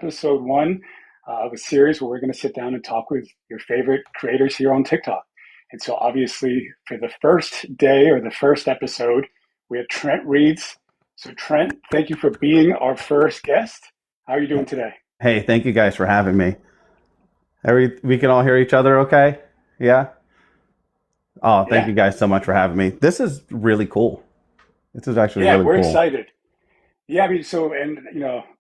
episode one of a series where we're going to sit down and talk with your favorite creators here on TikTok. And so, obviously, for the first day or the first episode, we have Trent Reeds. So, Trent, thank you for being our first guest. How are you doing today? Hey, thank you guys for having me. We can all hear each other okay? Yeah? Oh, thank Yeah. you guys so much for having me. This is really cool. This is actually Yeah, really we're cool. excited. Yeah, I mean, so, and,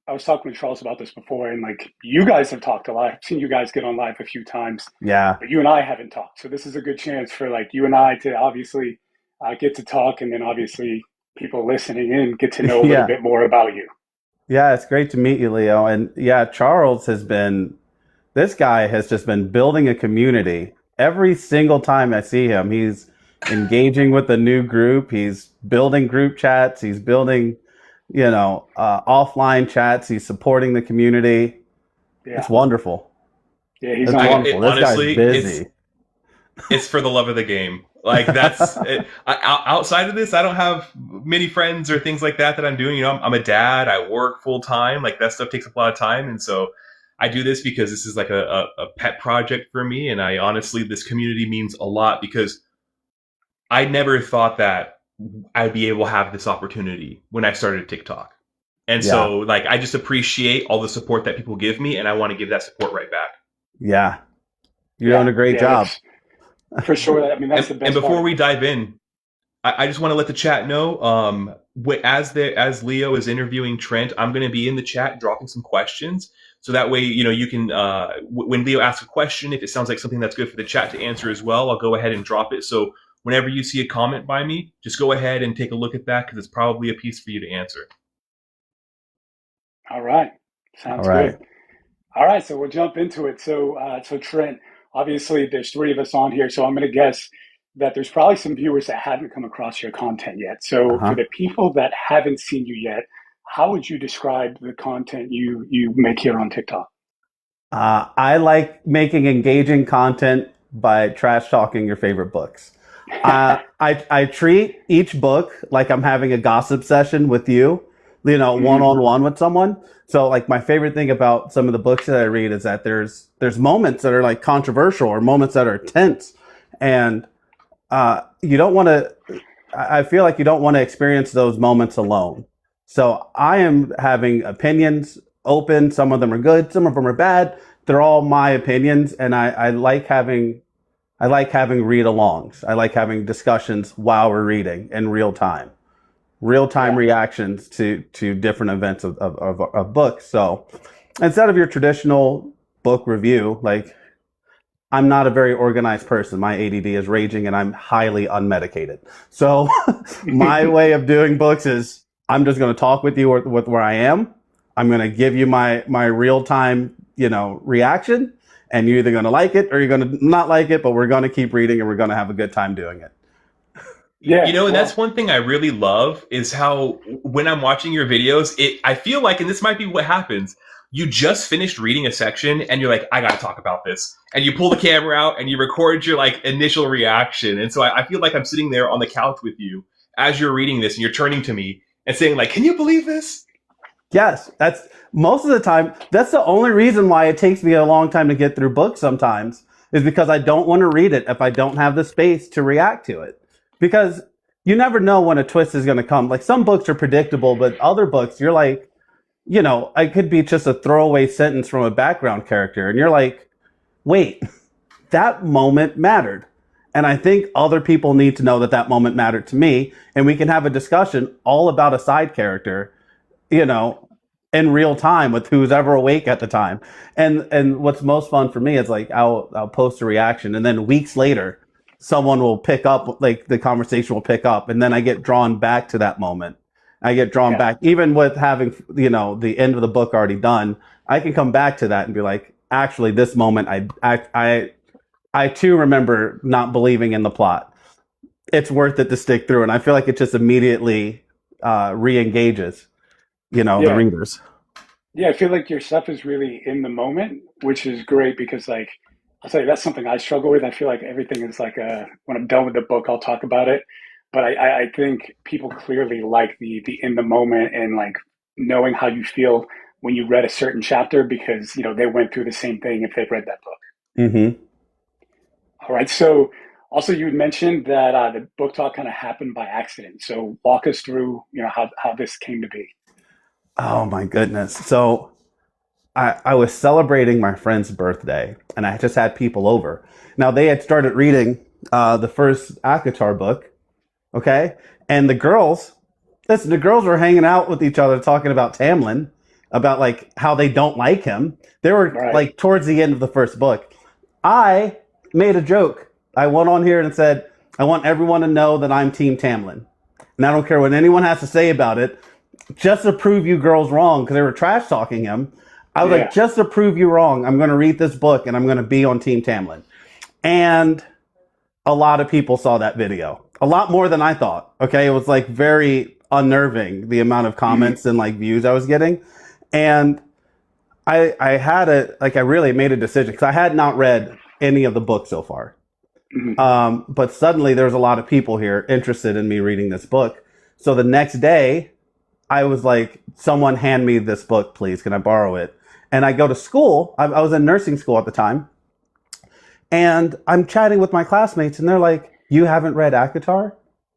I was talking with Charles about this before, and like, you guys have talked a lot. I've seen you guys get on live a few times, Yeah. but you and I haven't talked. So, this is a good chance for like you and I to obviously get to talk, and then obviously people listening in get to know a little Yeah. bit more about you. Yeah, it's great to meet you, Leo. And yeah, this guy has just been building a community. Every single time I see him, he's engaging with a new group. He's building group chats. He's building, offline chats. He's supporting the community. Yeah, It's wonderful. yeah, he's It's on. wonderful. This guy's Honestly, busy. it's for the love of the game. Like that's it. Outside of this, I don't have many friends or things like that I'm doing. I'm a dad. I work full time. Like that stuff takes up a lot of time, and so I do this because this is like a pet project for me. And I honestly, this community means a lot because I never thought that I'd be able to have this opportunity when I started TikTok. And Yeah. so, like, I just appreciate all the support that people give me, and I want to give that support right back. Yeah. You're Yeah, doing a great yeah, job. for sure. I mean, that's the And best before part. we dive in, I just want to let the chat know, as Leo is interviewing Trent, I'm going to be in the chat dropping some questions. So that way, you can, when Leo asks a question, if it sounds like something that's good for the chat to answer as well, I'll go ahead and drop it. So whenever you see a comment by me, just go ahead and take a look at that because it's probably a piece for you to answer. All right, All sounds right. good. All right, so we'll jump into it. So Trent, obviously there's three of us on here, so I'm going to guess that there's probably some viewers that haven't come across your content yet. So for Uh-huh. the people that haven't seen you yet, how would you describe the content you make here on TikTok? I like making engaging content by trash talking your favorite books. I treat each book like I'm having a gossip session with you, one Mhm. on one with someone. So like my favorite thing about some of the books that I read is that there's moments that are like controversial or moments that are tense, and you don't want to. I feel like you don't want to experience those moments alone. So I am having opinions open. Some of them are good, some of them are bad. They're all my opinions, and I like having read-alongs. I like having discussions while we're reading in real time Yeah, reactions to different events of books. So instead of your traditional book review, like I'm not a very organized person. My ADD is raging and I'm highly unmedicated. So my way of doing books is I'm just going to talk with you with where I am. I'm going to give you my real time, reaction, and you're either going to like it or you're going to not like it, but we're going to keep reading and we're going to have a good time doing it. yeah. And that's Well, one thing I really love is how when I'm watching your videos, I feel like, and this might be what happens, you just finished reading a section and you're like, I gotta talk about this. And you pull the camera out and you record your like initial reaction. And so I feel like I'm sitting there on the couch with you as you're reading this and you're turning to me and saying like, can you believe this? Yes, that's most of the time. That's the only reason why it takes me a long time to get through books sometimes is because I don't want to read it if I don't have the space to react to it. Because you never know when a twist is going to come. Like some books are predictable, but other books, you're like, it could be just a throwaway sentence from a background character. And you're like, wait, that moment mattered. And I think other people need to know that that moment mattered to me. And we can have a discussion all about a side character, you know, in real time with who's ever awake at the time. And what's most fun for me is like I'll post a reaction and then weeks later someone will pick up, like the conversation will pick up, and then I get drawn back to that moment. I get drawn yeah, back even with having, the end of the book already done. I can come back to that and be like, actually this moment I too remember not believing in the plot. It's worth it to stick through, and I feel like it just immediately re-engages the yeah, readers. yeah. I feel like your stuff is really in the moment, which is great because, like, I'll tell you, that's something I struggle with. I feel like everything is like when I'm done with the book, I'll talk about it. But I think people clearly like the in the moment and like knowing how you feel when you read a certain chapter because, they went through the same thing if they've read that book. Mm-hmm. All right. So also you had mentioned that the book talk kind of happened by accident. So walk us through, how this came to be. Oh my goodness. So I was celebrating my friend's birthday and I just had people over. Now they had started reading the first ACOTAR book. Okay. And the girls were hanging out with each other talking about Tamlin, about like how they don't like him. They were like towards the end of the first book. I made a joke. I went on here and said, I want everyone to know that I'm Team Tamlin. And I don't care what anyone has to say about it, just to prove you girls wrong, because they were trash talking him. I was like, just to prove you wrong, I'm going to read this book and I'm going to be on Team Tamlin. And a lot of people saw that video. A lot more than I thought. Okay. It was like very unnerving, the amount of comments and like views I was getting. And I really made a decision because I had not read any of the books so far. But suddenly there was a lot of people here interested in me reading this book. So the next day I was like, someone hand me this book, please. Can I borrow it? And I go to school. I was in nursing school at the time. And I'm chatting with my classmates and they're like, you haven't read ACOTAR?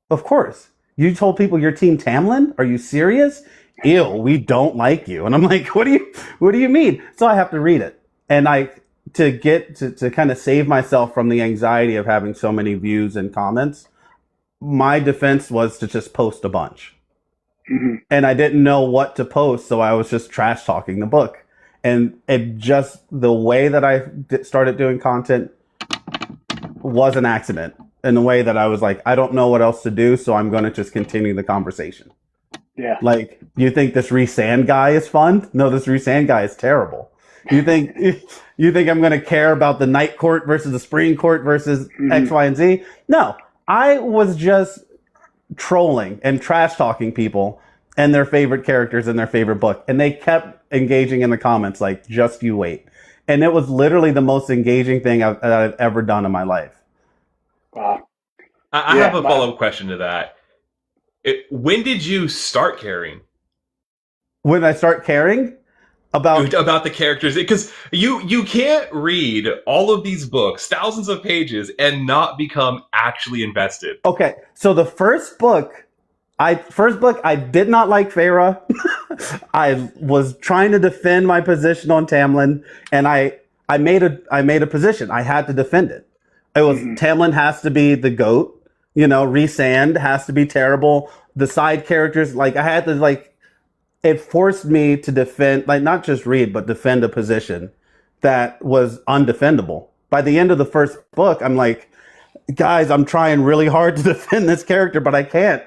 Of course. You told people you're Team Tamlin? Are you serious? Ew, we don't like you. And I'm like, what do you mean? So I have to read it. And to kind of save myself from the anxiety of having so many views and comments, my defense was to just post a bunch. And I didn't know what to post, so I was just trash talking the book. And the way that I started doing content was an accident, in the way that I was like, I don't know what else to do, so I'm going to just continue the conversation. Yeah. Like, you think this Rhysand guy is fun? No, this Rhysand guy is terrible. You think I'm going to care about the Night Court versus the Spring Court versus X, Y, and Z? No, I was just trolling and trash talking people and their favorite characters in their favorite book. And they kept engaging in the comments like, just you wait. And it was literally the most engaging thing I've ever done in my life. Wow. I have a follow-up question to that. When did you start caring? When I start caring? About the characters, because you can't read all of these books, thousands of pages, and not become actually invested. Okay, so the first book, I did not like Feyre. I was trying to defend my position on Tamlin, and I made a position. I had to defend it. It was Tamlin has to be the GOAT. Rhysand has to be terrible. The side characters, like I had to it forced me to defend, not just read, but defend a position that was undefendable. By the end of the first book, I'm like, guys, I'm trying really hard to defend this character, but I can't,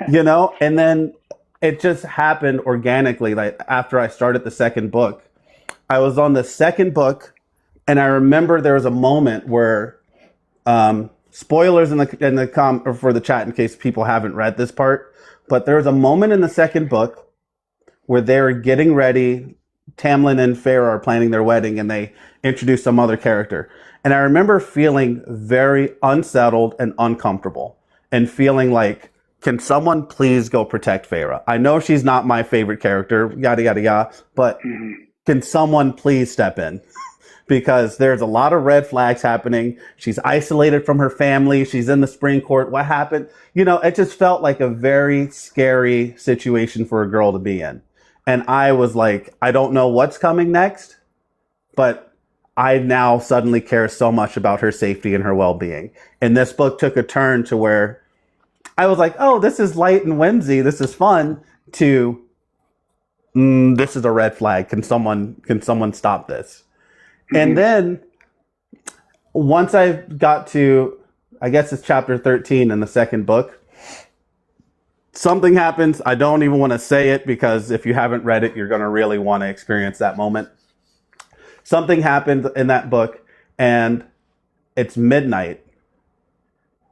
And then it just happened organically. Like after I started the second book, I was on the second book, and I remember there was a moment where, spoilers for the chat in case people haven't read this part, but there was a moment in the second book where they're getting ready. Tamlin and Feyre are planning their wedding, and they introduce some other character. And I remember feeling very unsettled and uncomfortable, and feeling like, can someone please go protect Feyre? I know she's not my favorite character, yada, yada, yada, but can someone please step in? Because there's a lot of red flags happening. She's isolated from her family. She's in the Spring Court. What happened? It just felt like a very scary situation for a girl to be in. And I was like, I don't know what's coming next, but I now suddenly care so much about her safety and her well-being. And this book took a turn to where I was like, oh, this is light and whimsy. This is fun, to this is a red flag. Can someone stop this? And then once I got to, I guess it's chapter 13 in the second book, something happens. I don't even want to say it, because if you haven't read it, you're going to really want to experience that moment. Something happened in that book, and it's midnight.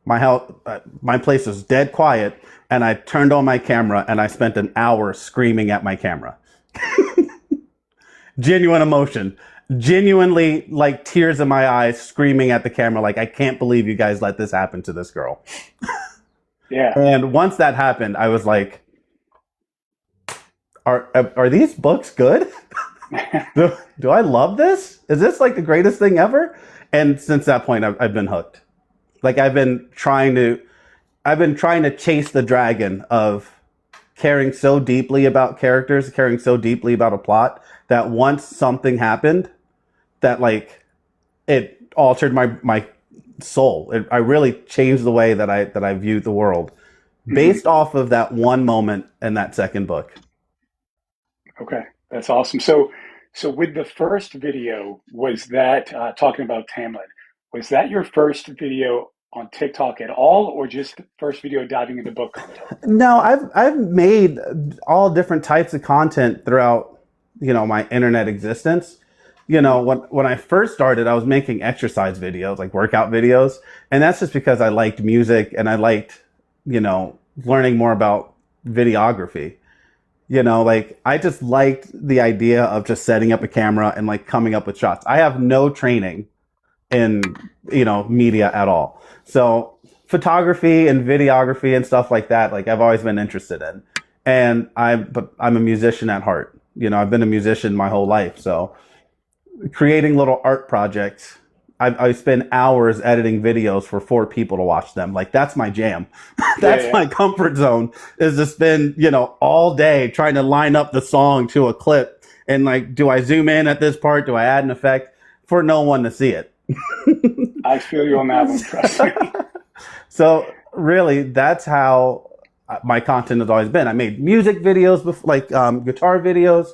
My place was dead quiet, and I turned on my camera, and I spent an hour screaming at my camera. Genuine emotion. Genuinely, like tears in my eyes, screaming at the camera, like, I can't believe you guys let this happen to this girl. Yeah. And once that happened, I was like, are these books good? Do I love this? Is this like the greatest thing ever? And since that point, I've been hooked. Like I've been trying to chase the dragon of caring so deeply about characters, caring so deeply about a plot that once something happened, that like it altered my soul. I really changed the way that I viewed the world based off of that one moment in that second book. Okay, that's awesome. So with the first video, was that talking about Tamlin? Was that your first video on TikTok at all, or just the first video diving into book content? No, I've made all different types of content throughout, my internet existence. When I first started, I was making exercise videos, like workout videos, and that's just because I liked music and I liked, learning more about videography. Like I just liked the idea of just setting up a camera and like coming up with shots. I have no training in, media at all. So photography and videography and stuff like that, like I've always been interested in. And but I'm a musician at heart. I've been a musician my whole life. So creating little art projects, I spend hours editing videos for 4 people to watch them. Like that's my jam. That's my comfort zone, is to spend, all day trying to line up the song to a clip. And like, do I zoom in at this part? Do I add an effect? For no one to see it. I feel you on that one, trust me. So really, that's how my content has always been. I made music videos, like guitar videos.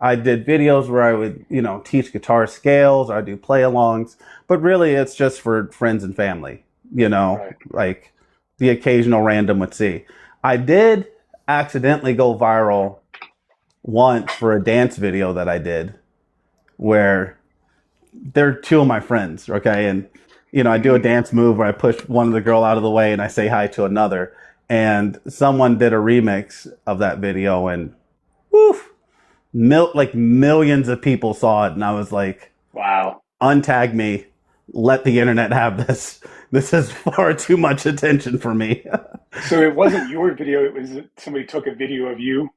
I did videos where I would, teach guitar scales, or I do play-alongs. But really, it's just for friends and family, Right. like the occasional random would see. I did accidentally go viral once for a dance video that I did, where they're 2 of my friends, okay? And, I do a dance move where I push one of the girl out of the way and I say hi to another. And someone did a remix of that video, and woof, like millions of people saw it. And I was like, wow, untag me. Let the internet have this. This is far too much attention for me. So it wasn't your video, it was somebody took a video of you?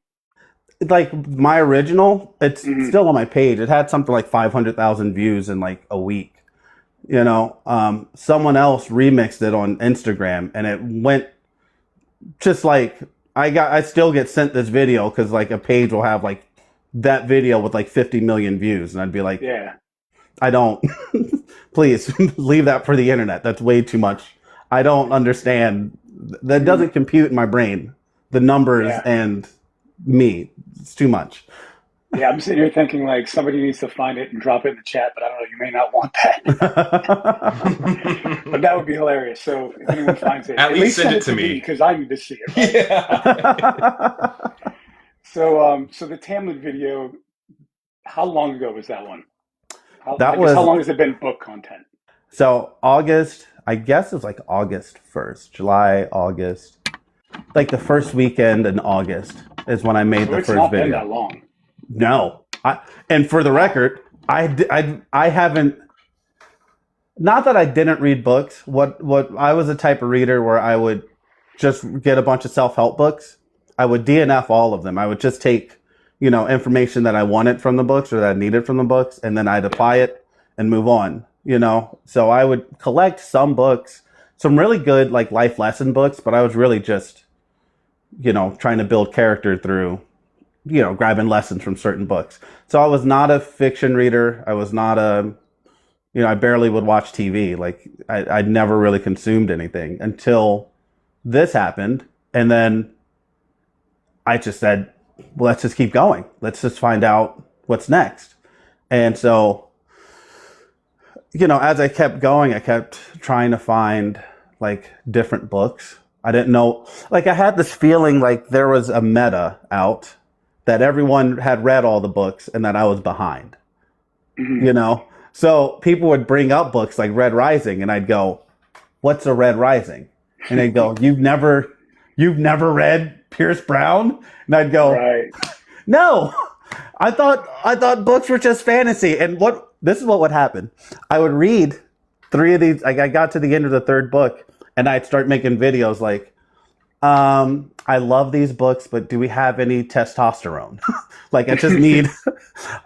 Like my original, it's still on my page. It had something like 500,000 views in like a week. Someone else remixed it on Instagram, and it went just like, I still get sent this video because like a page will have like that video with like 50 million views, and I'd be like, Yeah. I don't, please leave that for the internet. That's way too much. I don't understand. That doesn't compute in my brain. The numbers and me, it's too much. Yeah, I'm sitting here thinking like somebody needs to find it and drop it in the chat, but I don't know, you may not want that. But that would be hilarious. So if anyone finds it, at least send it to me, because I need to see it. Right? Yeah. So the Tamlin video, how long ago was that one? How long has it been book content? So August, I guess it was like August 1st, July, August, like the first weekend in August is when I made the first video. It's not been that long. No, and for the record, I haven't. Not that I didn't read books. What I was the type of reader where I would just get a bunch of self-help books. I would DNF all of them. I would just take, information that I wanted from the books or that I needed from the books, and then I'd apply it and move on. So I would collect some books, some really good like life lesson books, but I was really just, trying to build character through, grabbing lessons from certain books. So I was not a fiction reader. I was not I barely would watch TV. Like I'd never really consumed anything until this happened. And then I just said, well, let's just keep going. Let's just find out what's next. And so, as I kept going, I kept trying to find like different books. I didn't know, like I had this feeling like there was a meta out that everyone had read all the books and that I was behind, So people would bring up books like Red Rising, and I'd go, what's a Red Rising? And they'd go, you've never read Pierce Brown? And I'd go, right. No, I thought books were just fantasy. And this is what would happen. I would read 3 of these. Like I got to the end of the 3rd book, and I'd start making videos like, I love these books, but do we have any testosterone? Like, I just need.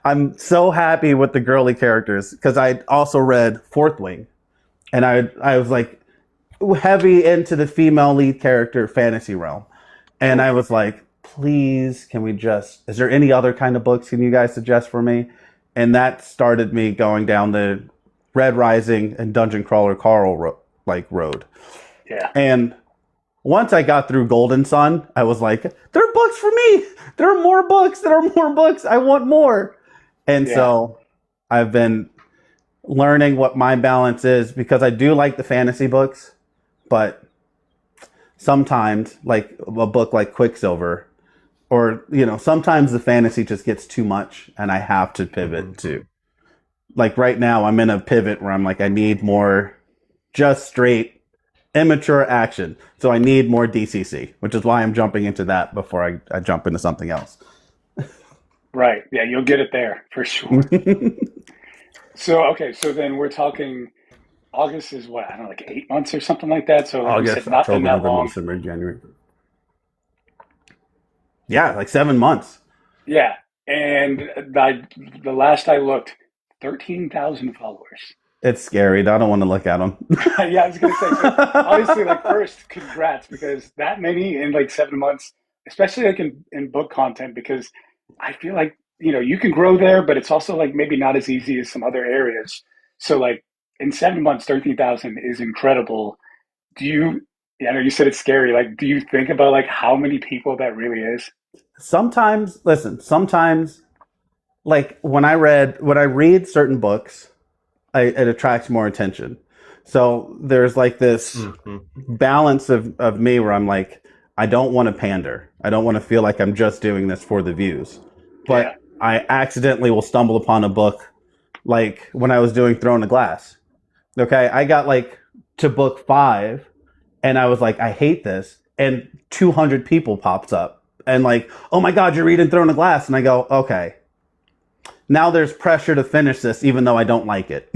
I'm so happy with the girly characters because I also read Fourth Wing, and I was like heavy into the female lead character fantasy realm, and I was like, please, can we just? Is there any other kind of books can you guys suggest for me? And that started me going down the Red Rising and Dungeon Crawler Carl road, Yeah. and once I got through Golden Sun, I was like, there are books for me. There are more books. There are more books. I want more. And so I've been learning what my balance is because I do like the fantasy books, but sometimes like a book like Quicksilver or, sometimes the fantasy just gets too much and I have to pivot to. Like right now I'm in a pivot where I'm like, I need more just straight immature action. So I need more DCC, which is why I'm jumping into that before I jump into something else. Right. Yeah, you'll get it there for sure. So then we're talking August is what? I don't know, like 8 months or something like that. So like you August, said, not been October, that November, long. December, January. Yeah, like 7 months. Yeah. And the last I looked, 13,000 followers. It's scary. I don't want to look at them. Yeah, I was gonna say. So obviously, like first, congrats because that many in like 7 months, especially like in book content, because I feel like you can grow there, but it's also like maybe not as easy as some other areas. So like in 7 months, 13,000 is incredible. Do you? Yeah, I know you said it's scary. Like, do you think about like how many people that really is? Sometimes, like when I read certain books, it attracts more attention. So there's like this balance of me where I'm like, I don't want to pander. I don't want to feel like I'm just doing this for the views. But I accidentally will stumble upon a book like when I was doing Throne of Glass. Okay, I got like to book 5 and I was like, I hate this. And 200 people pops up and like, oh my God, you're reading Throne of Glass. And I go, okay. Now there's pressure to finish this, even though I don't like it.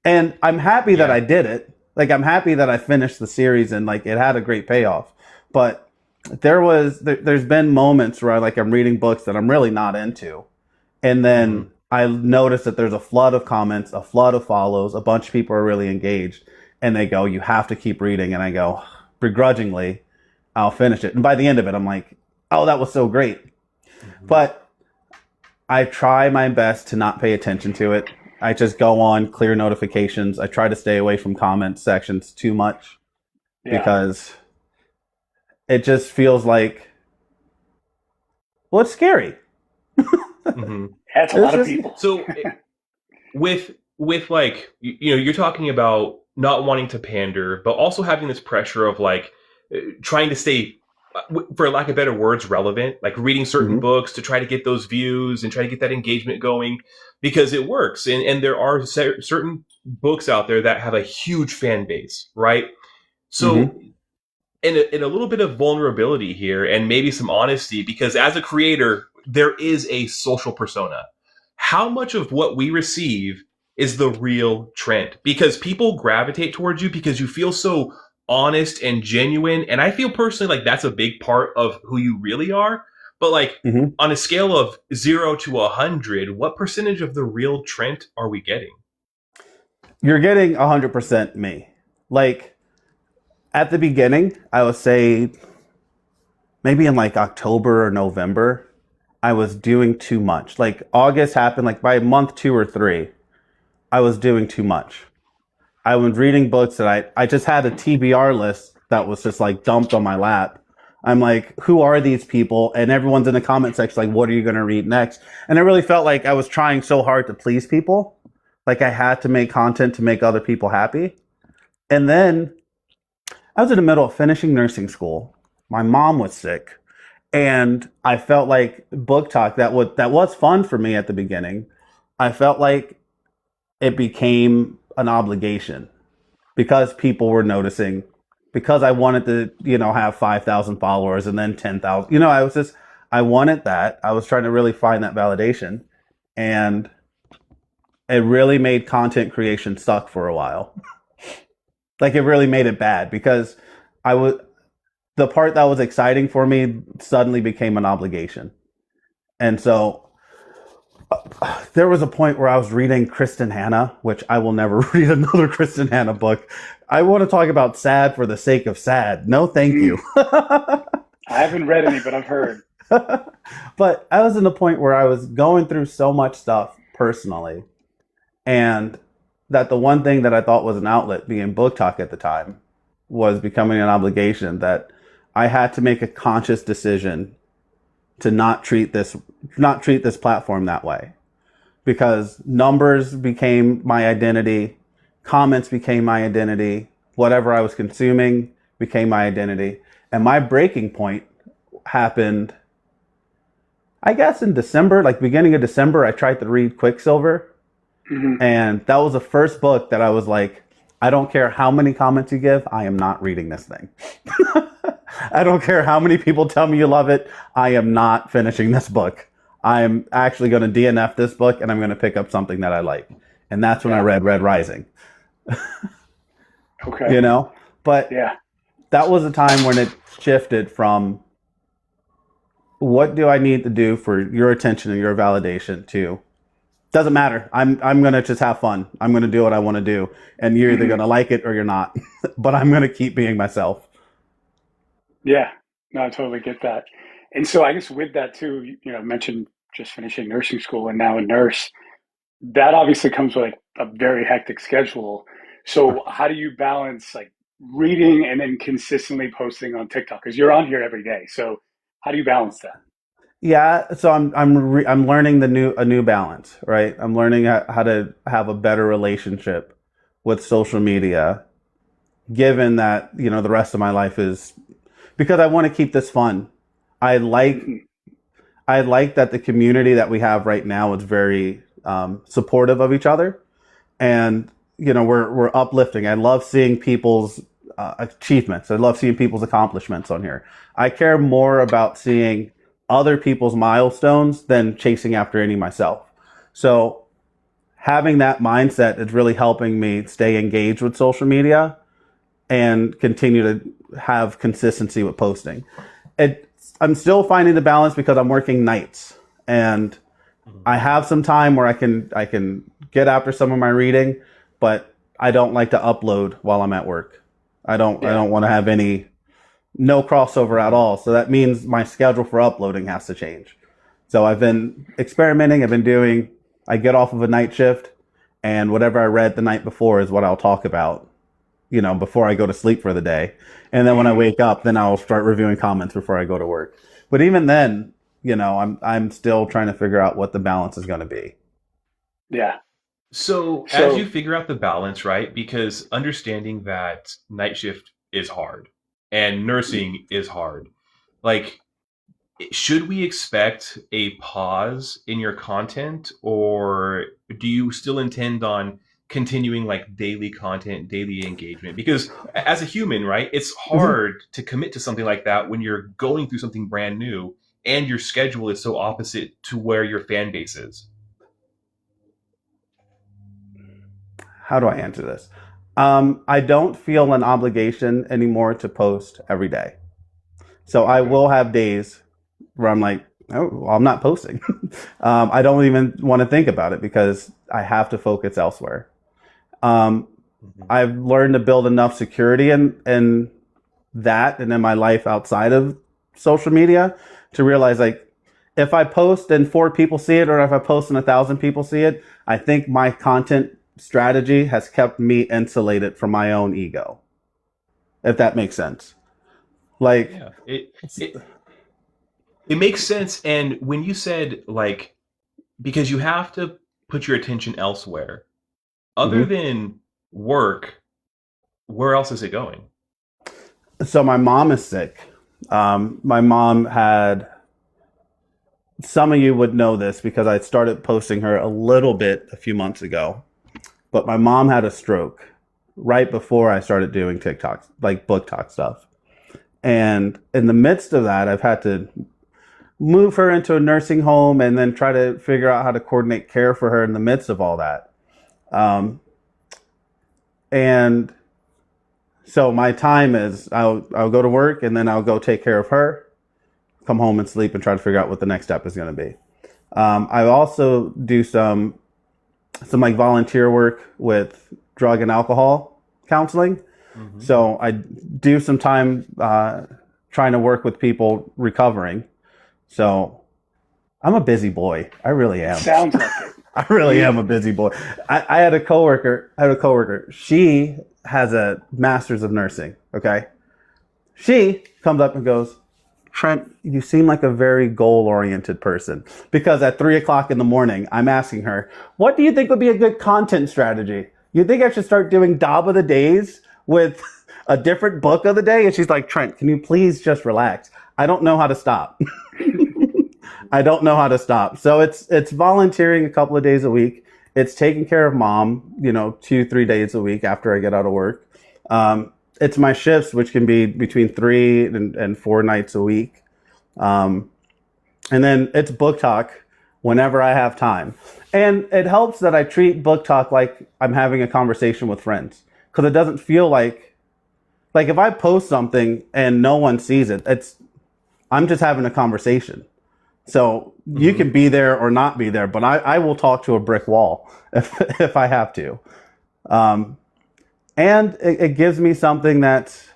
And I'm happy that I did it. Like, I'm happy that I finished the series and like it had a great payoff. But there's been moments where I'm reading books that I'm really not into. And then I notice that there's a flood of comments, a flood of follows, a bunch of people are really engaged. And they go, you have to keep reading. And I go, begrudgingly, I'll finish it. And by the end of it, I'm like, oh, that was so great. But I try my best to not pay attention to it. I just go on, clear notifications. I try to stay away from comment sections too much because it just feels like, well, it's scary. That's a lot of people. So with like, you're talking about not wanting to pander, but also having this pressure of like trying to stay, for lack of better words, relevant, like reading certain books to try to get those views and try to get that engagement going because it works. And there are certain books out there that have a huge fan base, right? So in a little bit of vulnerability here and maybe some honesty, because as a creator, there is a social persona. How much of what we receive is the real Trent? Because people gravitate towards you because you feel so honest and genuine. And I feel personally like that's a big part of who you really are. But like on a scale of 0 to 100, what percentage of the real Trent are we getting? You're getting 100% me. Like at the beginning, I would say maybe in like October or November, I was doing too much. Like August happened, like by month 2 or 3, I was doing too much. I was reading books that I just had a TBR list that was just like dumped on my lap. I'm like, who are these people? And everyone's in the comment section like, what are you going to read next? And I really felt like I was trying so hard to please people. Like I had to make content to make other people happy. And then I was in the middle of finishing nursing school. My mom was sick. And I felt like BookTalk, that was fun for me at the beginning. I felt like it became an obligation because people were noticing, because I wanted to, have 5,000 followers and then 10,000. I wanted that. I was trying to really find that validation. And it really made content creation suck for a while. Like it really made it bad because the part that was exciting for me suddenly became an obligation. And so there was a point where I was reading Kristen Hanna, which I will never read another Kristen Hanna book. I want to talk about sad for the sake of sad. No, thank you. I haven't read any, but I've heard. But I was in the point where I was going through so much stuff personally, and that the one thing that I thought was an outlet, being BookTalk at the time, was becoming an obligation that I had to make a conscious decision to not treat this platform that way, because numbers became my identity, comments became my identity, whatever I was consuming became my identity, and my breaking point happened, I guess, in December, like beginning of December. I tried to read Quicksilver, and that was the first book that I was like, I don't care how many comments you give, I am not reading this thing. I don't care how many people tell me you love it, I am not finishing this book. I am actually going to DNF this book, and I'm going to pick up something that I like. And that's when I read Red Rising. Okay. You know? But that was a time when it shifted from, what do I need to do for your attention and your validation, to, doesn't matter. I'm going to just have fun. I'm going to do what I want to do. And you're either going to like it or you're not. But I'm going to keep being myself. Yeah. No, I totally get that. And so I guess with that too, you know, mentioned just finishing nursing school and now a nurse, that obviously comes with like a very hectic schedule. So how do you balance like reading and then consistently posting on TikTok? Because you're on here every day. So how do you balance that? Yeah, so I'm learning a new balance, right? I'm learning how to have a better relationship with social media, given that, you know, the rest of my life is, because I want to keep this fun. I like that the community that we have right now is very supportive of each other, and you know, we're uplifting. I love seeing people's achievements. I love seeing people's accomplishments on here. I care more about seeing other people's milestones than chasing after any myself. So having that mindset is really helping me stay engaged with social media and continue to have consistency with posting. I'm still finding the balance because I'm working nights, and I have some time where I can get after some of my reading, but I don't like to upload while I'm at work. I don't want to have no crossover at all. So that means my schedule for uploading has to change. So I've been experimenting. I get off of a night shift, and whatever I read the night before is what I'll talk about, you know, before I go to sleep for the day. And then when I wake up, then I'll start reviewing comments before I go to work. But even then, you know, I'm still trying to figure out what the balance is going to be. Yeah. So as you figure out the balance, right? Because understanding that night shift is hard and nursing is hard. Like, should we expect a pause in your content, or do you still intend on continuing like daily content, daily engagement? Because as a human, right, it's hard to commit to something like that when you're going through something brand new and your schedule is so opposite to where your fan base is. How do I answer this? I don't feel an obligation anymore to post every day. So I will have days where I'm like, oh, well, I'm not posting. I don't even want to think about it because I have to focus elsewhere. I've learned to build enough security in that and in my life outside of social media to realize, like, if I post and 4 people see it, or if I post and 1,000 people see it, I think my content strategy has kept me insulated from my own ego, if that makes sense. Like, it makes sense. And when you said, like, because you have to put your attention elsewhere other than work, where else is it going? So my mom is sick. My mom had, some of you would know this because I started posting her a little bit a few months ago, but my mom had a stroke right before I started doing TikTok, like BookTalk stuff. And in the midst of that, I've had to move her into a nursing home and then try to figure out how to coordinate care for her in the midst of all that. And So my time is I'll go to work and then I'll go take care of her, come home and sleep and try to figure out what the next step is going to be. I also do some like volunteer work with drug and alcohol counseling. Mm-hmm. So I do some time trying to work with people recovering. So I'm a busy boy. I really am. Sounds like it. I really am a busy boy. I had a coworker. She has a master's of nursing. Okay. She comes up and goes, Trent, you seem like a very goal-oriented person. Because at 3:00 in the morning, I'm asking her, what do you think would be a good content strategy? You think I should start doing Dob of the Days with a different book of the day? And she's like, Trent, can you please just relax? I don't know how to stop. I don't know how to stop. So it's volunteering a couple of days a week. It's taking care of mom, 2-3 days a week after I get out of work. It's my shifts, which can be between 3 and 4 nights a week. And then it's book talk whenever I have time. And it helps that I treat book talk like I'm having a conversation with friends. Because it doesn't feel like if I post something and no one sees it, I'm just having a conversation. So you can be there or not be there, but I will talk to a brick wall if I have to. And it gives me something that's...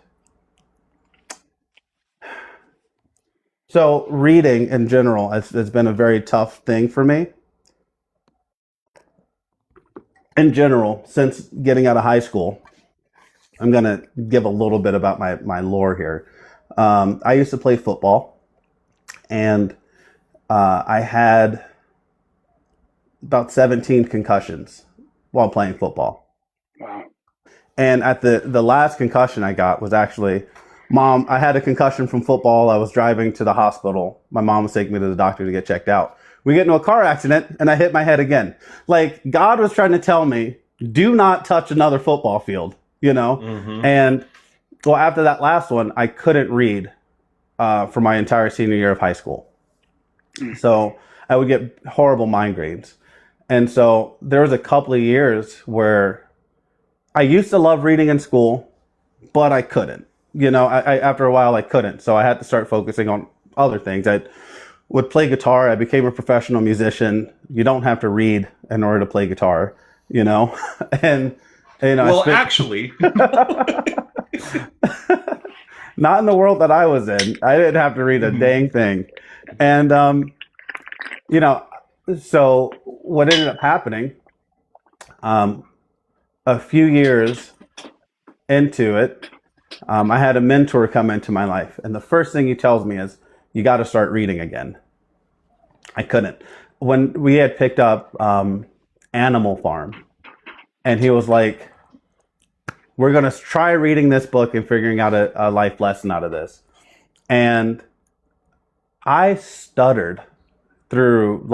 So reading in general has been a very tough thing for me. In general, since getting out of high school, I'm going to give a little bit about my lore here. I used to play football, and I had about 17 concussions while playing football. Wow. And at the last concussion I got was actually, Mom, I had a concussion from football. I was driving to the hospital. My mom was taking me to the doctor to get checked out. We get into a car accident and I hit my head again. Like, God was trying to tell me, do not touch another football field, Mm-hmm. And well, after that last one, I couldn't read for my entire senior year of high school. So I would get horrible migraines. And so there was a couple of years where I used to love reading in school, but I couldn't. After a while, I couldn't. So I had to start focusing on other things. I would play guitar. I became a professional musician. You don't have to read in order to play guitar, and well, actually, not in the world that I was in. I didn't have to read a dang thing. And, so what ended up happening, a few years into it, I had a mentor come into my life. And the first thing he tells me is, you got to start reading again. I couldn't. When we had picked up Animal Farm, and he was like, we're going to try reading this book and figuring out a life lesson out of this. And I stuttered through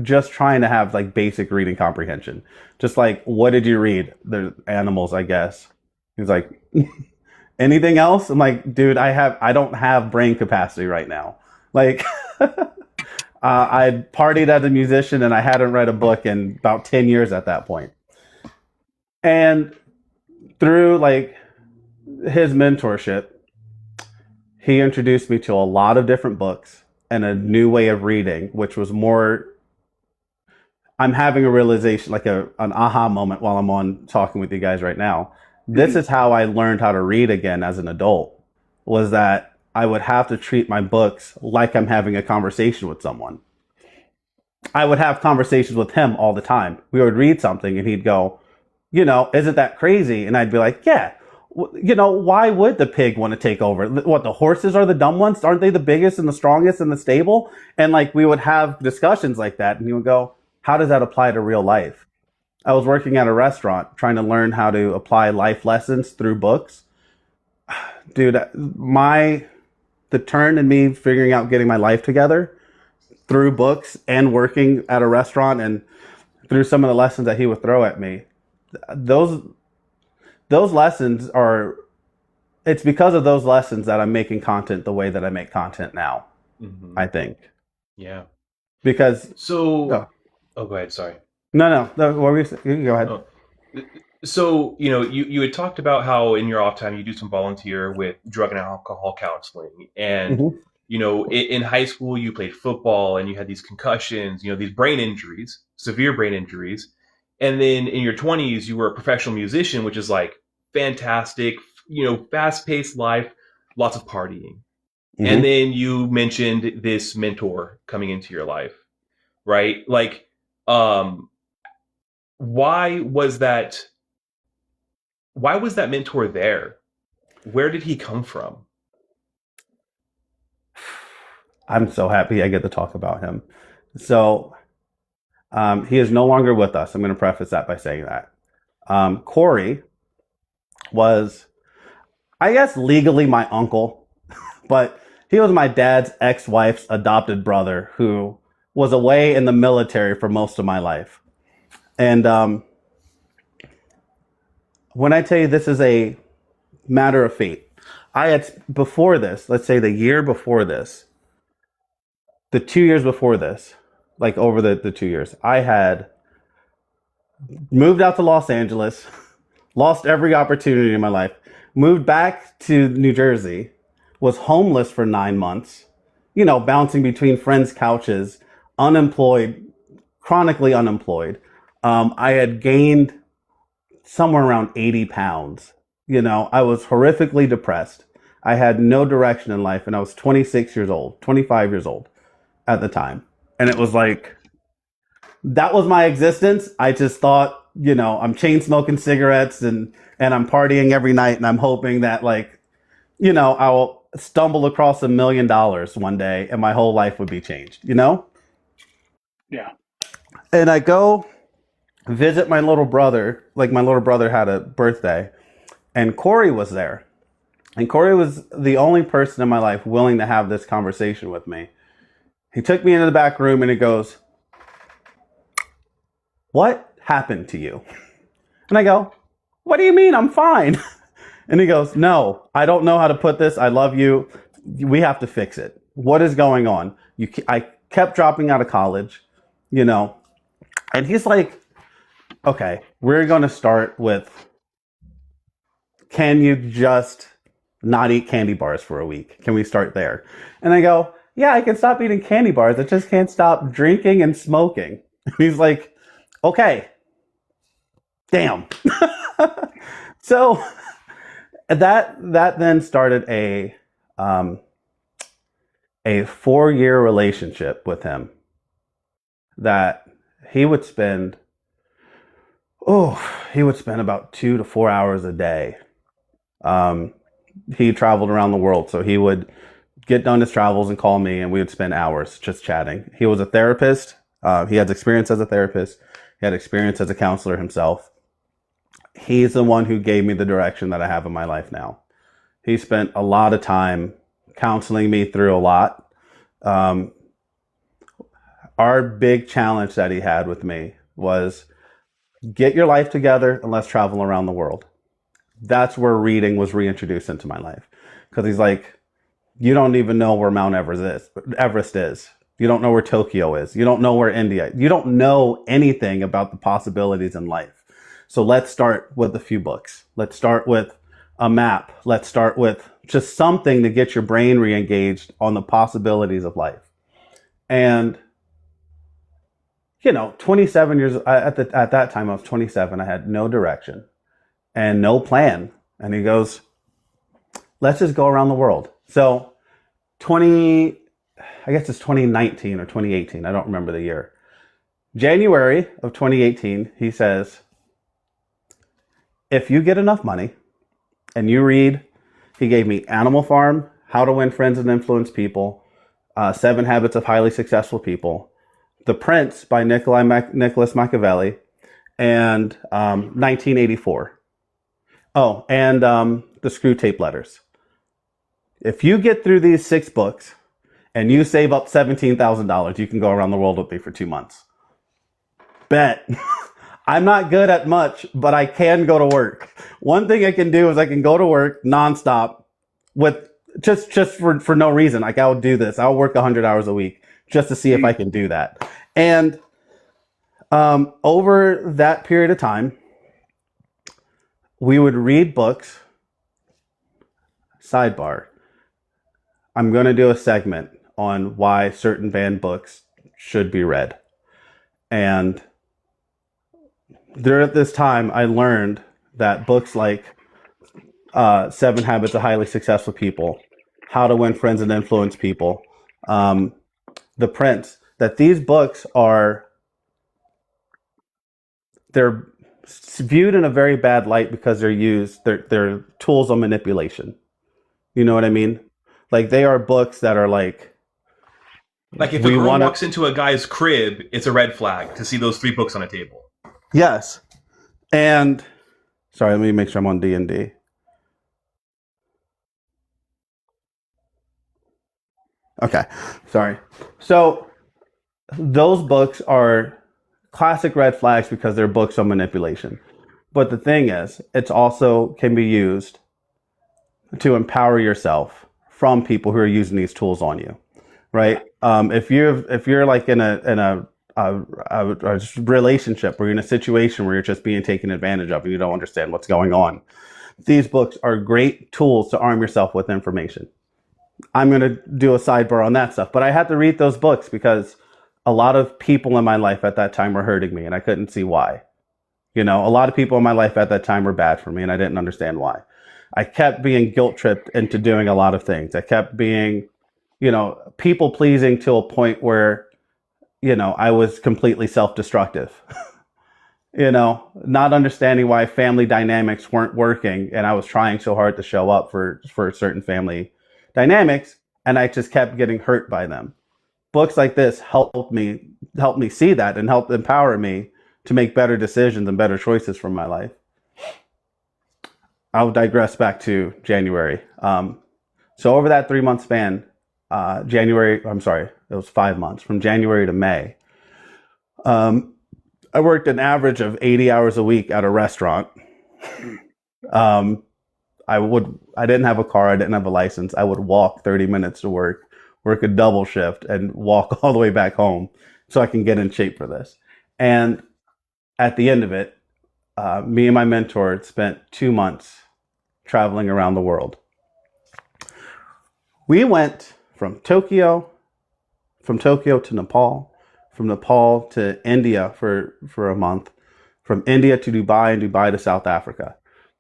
just trying to have basic reading comprehension. Just what did you read? The animals, I guess. He's like, anything else? I'm like, dude, I don't have brain capacity right now. I partied as a musician and I hadn't read a book in about 10 years at that point. And through his mentorship, he introduced me to a lot of different books and a new way of reading, which was more, I'm having a realization, an aha moment while I'm on talking with you guys right now. This is how I learned how to read again as an adult, was that I would have to treat my books like I'm having a conversation with someone. I would have conversations with him all the time. We would read something and he'd go, isn't that crazy? And I'd be like, yeah. Why would the pig want to take over? What, the horses are the dumb ones? Aren't they the biggest and the strongest in the stable? And we would have discussions like that. And he would go, how does that apply to real life? I was working at a restaurant trying to learn how to apply life lessons through books. Dude, the turn in me figuring out getting my life together through books and working at a restaurant and through some of the lessons that he would throw at me, those lessons it's because of those lessons that I'm making content the way that I make content now, I think. Yeah. Because... So... Oh, go ahead. Sorry. No. What were you saying? You can go ahead. Oh. So, you had talked about how in your off time you do some volunteer with drug and alcohol counseling. And, Hmm. in high school you played football and you had these concussions, these brain injuries, severe brain injuries. And then in your 20s, you were a professional musician, which is like fantastic, fast paced life, lots of partying. And Hmm. then you mentioned this mentor coming into your life, right? Like, um, why was that? Why was that mentor there? Where did he come from? I'm so happy I get to talk about him. So he is no longer with us. I'm going to preface that by saying that. Corey was, I guess, legally my uncle, but he was my dad's ex-wife's adopted brother who was away in the military for most of my life. And when I tell you this is a matter of fate, I had, before this, let's say the year before this, the 2 years before this, like over the 2 years, I had moved out to Los Angeles, lost every opportunity in my life, moved back to New Jersey, was homeless for 9 months, bouncing between friends' couches, unemployed, chronically unemployed. I had gained somewhere around 80 pounds. I was horrifically depressed. I had no direction in life, and I was 26 years old, 25 years old at the time. And it was like, that was my existence. I just thought, I'm chain smoking cigarettes and I'm partying every night, and I'm hoping that, like, I'll stumble across $1 million one day and my whole life would be changed. Yeah. And I go visit my little brother. Like, my little brother had a birthday, and Corey was there. And Corey was the only person in my life willing to have this conversation with me. He took me into the back room and he goes, "What happened to you?" And I go, "What do you mean? I'm fine." And he goes, "No, I don't know how to put this. I love you. We have to fix it. What is going on? I kept dropping out of college, you know." And he's like, "Okay, we're going to start with, can you just not eat candy bars for a week? Can we start there?" And I go, "Yeah, I can stop eating candy bars. I just can't stop drinking and smoking." And he's like, "Okay, damn." So that then started a 4 year relationship with him that he would spend about 2 to 4 hours a day. He traveled around the world, so he would get done his travels and call me, and we would spend hours just chatting. He was a therapist. He has experience as a therapist. He had experience as a counselor himself. He's the one who gave me the direction that I have in my life now. He spent a lot of time counseling me through a lot. Our big challenge that he had with me was, get your life together and let's travel around the world. That's where reading was reintroduced into my life. Because he's like, you don't even know where Mount Everest is. You don't know where Tokyo is. You don't know where India is. You don't know anything about the possibilities in life. So let's start with a few books. Let's start with a map. Let's start with just something to get your brain re-engaged on the possibilities of life. And 27 years at that time, I was 27. I had no direction and no plan. And he goes, "Let's just go around the world." So I guess it's 2019 or 2018. I don't remember the year. January of 2018, he says, "If you get enough money and you read," he gave me Animal Farm, How to Win Friends and Influence People, 7 Habits of Highly Successful People, The Prince by Nicholas Machiavelli, and 1984. Oh, and the Screw Tape Letters. If you get through these 6 books and you save up $17,000, you can go around the world with me for 2 months. Bet. I'm not good at much, but I can go to work. One thing I can do is I can go to work nonstop with just for no reason. Like, I'll do this. I'll work 100 hours a week just to see if I can do that. And over that period of time, we would read books. Sidebar. I'm going to do a segment on why certain banned books should be read. And during this time, I learned that books like 7 Habits of Highly Successful People, How to Win Friends and Influence People, The Prince, that these books they're viewed in a very bad light because they're tools of manipulation. You know what I mean? Like, they are books that are like if a girl walks into a guy's crib, it's a red flag to see those 3 books on a table. Yes. And sorry, let me make sure I'm on D&D. Okay, sorry. So those books are classic red flags because they're books on manipulation. But the thing is, it's also can be used to empower yourself from people who are using these tools on you, right? If you're like in a relationship where you're in a situation where you're just being taken advantage of and you don't understand what's going on, these books are great tools to arm yourself with information. I'm going to do a sidebar on that stuff, but I had to read those books because a lot of people in my life at that time were hurting me and I couldn't see why. You know, a lot of people in my life at that time were bad for me and I didn't understand why. I kept being guilt tripped into doing a lot of things. I kept being, people pleasing to a point where, I was completely self-destructive. Not understanding why family dynamics weren't working. And I was trying so hard to show up for certain family dynamics. And I just kept getting hurt by them. Books like this helped me see that and helped empower me to make better decisions and better choices from my life. I'll digress back to January. So over that 3-month span, it was 5 months, from January to May, I worked an average of 80 hours a week at a restaurant. I didn't have a car, I didn't have a license. I would walk 30 minutes to work a double shift, and walk all the way back home so I can get in shape for this. And at the end of it, me and my mentor spent 2 months traveling around the world. We went from Tokyo to Nepal, from Nepal to India for a month, from India to Dubai, and Dubai to South Africa.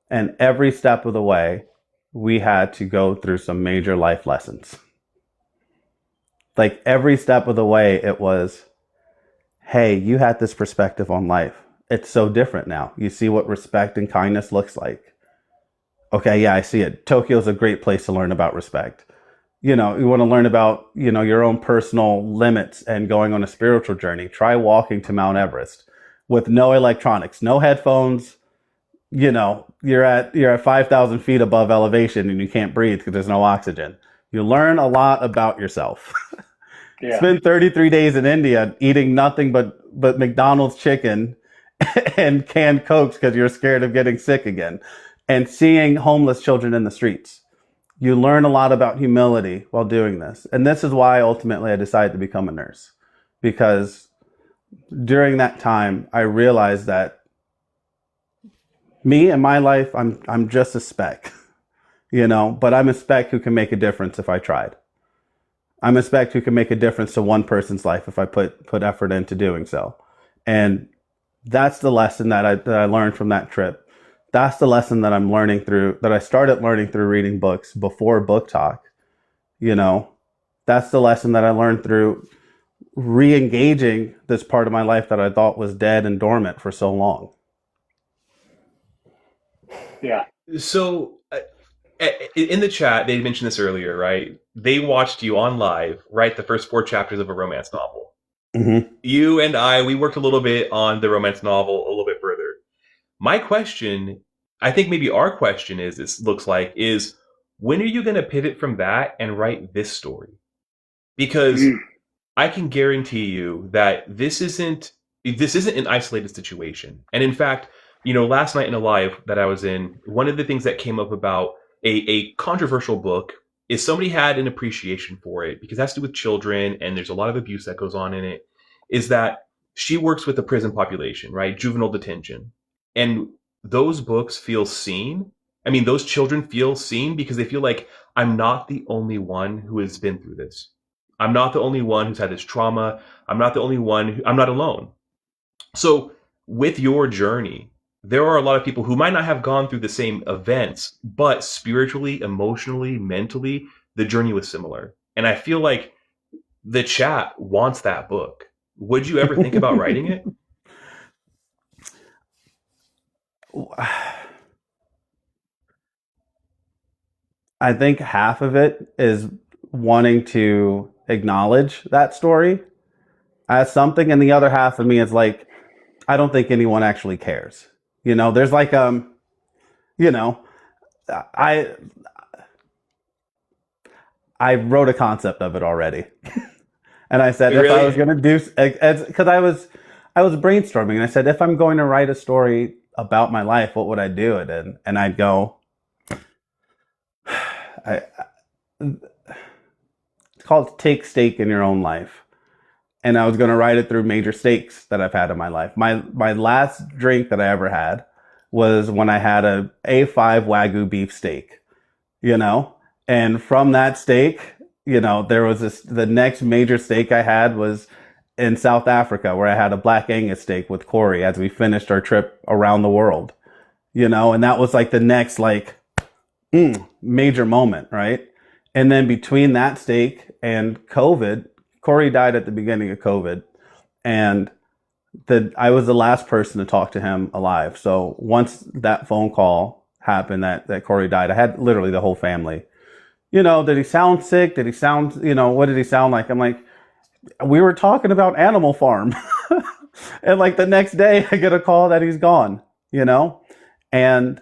And every step of the way, we had to go through some major life lessons. Like, every step of the way, it was, hey, you had this perspective on life. It's so different now. You see what respect and kindness looks like. Okay, yeah, I see it. Tokyo's a great place to learn about respect. You want to learn about, your own personal limits and going on a spiritual journey. Try walking to Mount Everest with no electronics, no headphones. You're at 5,000 feet above elevation and you can't breathe because there's no oxygen. You learn a lot about yourself. Yeah. Spend 33 days in India eating nothing but McDonald's chicken and canned Cokes because you're scared of getting sick again, and seeing homeless children in the streets. You learn a lot about humility while doing this. And this is why ultimately I decided to become a nurse, because during that time I realized that me and my life, I'm just a speck, but I'm a speck who can make a difference if I tried. I'm a speck who can make a difference to one person's life if I put effort into doing so. And that's the lesson that I learned from that trip. That's the lesson that I started learning through reading books before BookTalk. That's the lesson that I learned through re-engaging this part of my life that I thought was dead and dormant for so long. Yeah. So in the chat, they mentioned this earlier, right? They watched you on live write the first 4 chapters of a romance novel. Mm-hmm. You and we worked a little bit on the romance novel a little bit further. My question, I think maybe our question is when are you going to pivot from that and write this story? Because I can guarantee you that this isn't an isolated situation. And in fact, last night in a live that I was in, one of the things that came up about a controversial book is somebody had an appreciation for it because it has to do with children and there's a lot of abuse that goes on in it, is that she works with the prison population, right? Juvenile detention. And those books feel seen. I mean, those children feel seen because they feel like I'm not the only one who has been through this. I'm not the only one who's had this trauma. I'm not the only one I'm not alone. So with your journey, there are a lot of people who might not have gone through the same events, but spiritually, emotionally, mentally, the journey was similar. And I feel like the chat wants that book. Would you ever think about writing it? I think half of it is wanting to acknowledge that story as something, and the other half of me is like, I don't think anyone actually cares. There's like you know, I I wrote a concept of it already, and I said if I was going to do, because I was brainstorming, and I said if I'm going to write a story about my life, what would I do it in? And I'd go, I it's called Take Stake in Your Own Life. And I was going to write it through major stakes that I've had in my life. My last drink that I ever had was when I had a A5 Wagyu beef steak, and from that steak, there was the next major steak I had was in South Africa, where I had a Black Angus steak with Corey as we finished our trip around the world, and that was like the next major moment, right? And then between that steak and COVID, Corey died at the beginning of COVID, and I was the last person to talk to him alive. So once that phone call happened that Corey died, I had literally the whole family. Did he sound sick? Did he sound, what did he sound like? I'm like, we were talking about Animal Farm. And like the next day I get a call that he's gone, and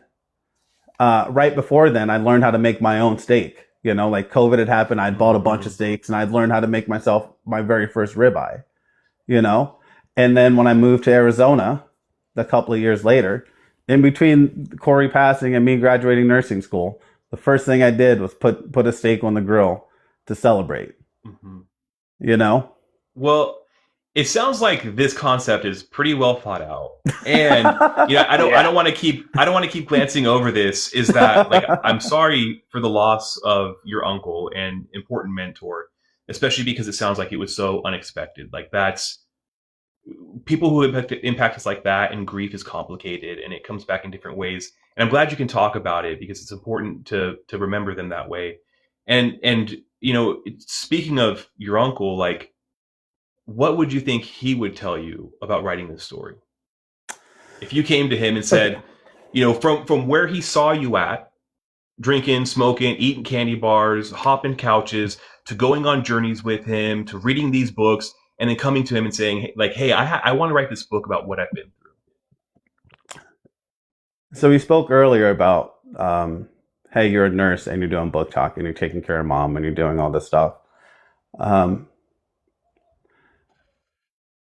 right before then I learned how to make my own steak. Like COVID had happened, I'd bought a bunch of steaks and I'd learned how to make myself my very first ribeye, And then when I moved to Arizona a couple of years later, in between Corey passing and me graduating nursing school, the first thing I did was put a steak on the grill to celebrate, Well, it sounds like this concept is pretty well thought out, and I don't want to keep glancing over this. Is that like I'm sorry for the loss of your uncle and important mentor, especially because it sounds like it was so unexpected. Like that's people who impact us like that, and grief is complicated and it comes back in different ways. And I'm glad you can talk about it because it's important to remember them that way. And speaking of your uncle, like, what would you think he would tell you about writing this story? If you came to him and said, from where he saw you at, drinking, smoking, eating candy bars, hopping couches, to going on journeys with him, to reading these books, and then coming to him and saying, like, hey, I want to write this book about what I've been through. So we spoke earlier about, hey, you're a nurse and you're doing BookTalk and you're taking care of mom and you're doing all this stuff.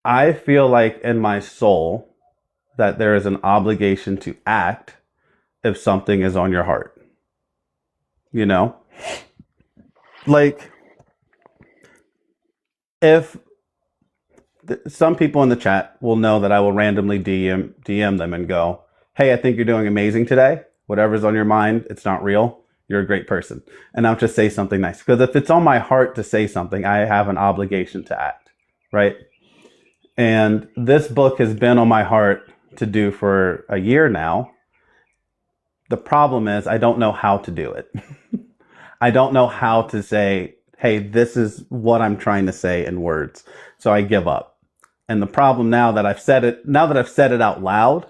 I feel like in my soul that there is an obligation to act if something is on your heart. Like, if some people in the chat will know that I will randomly DM them and go, hey, I think you're doing amazing today. Whatever's on your mind, it's not real. You're a great person. And I'll just say something nice. Because if it's on my heart to say something, I have an obligation to act, right? And this book has been on my heart to do for a year now. The problem is I don't know how to do it. I don't know how to say, hey, this is what I'm trying to say in words. So I give up. And the problem now that I've said it out loud,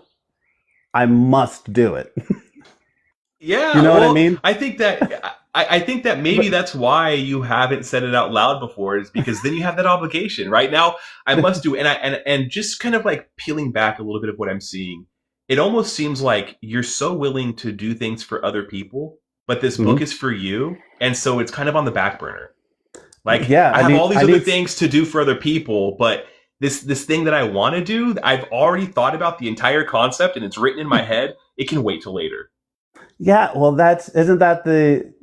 I must do it. Yeah. You know what I mean? I think that maybe that's why you haven't said it out loud before, is because then you have that obligation. Right now, I must do it. And just kind of like peeling back a little bit of what I'm seeing, it almost seems like you're so willing to do things for other people, but this book is for you. And so it's kind of on the back burner. Like, I have all these other things to do for other people, but this thing that I want to do, I've already thought about the entire concept and it's written in my head. It can wait till later. Yeah, well, isn't that the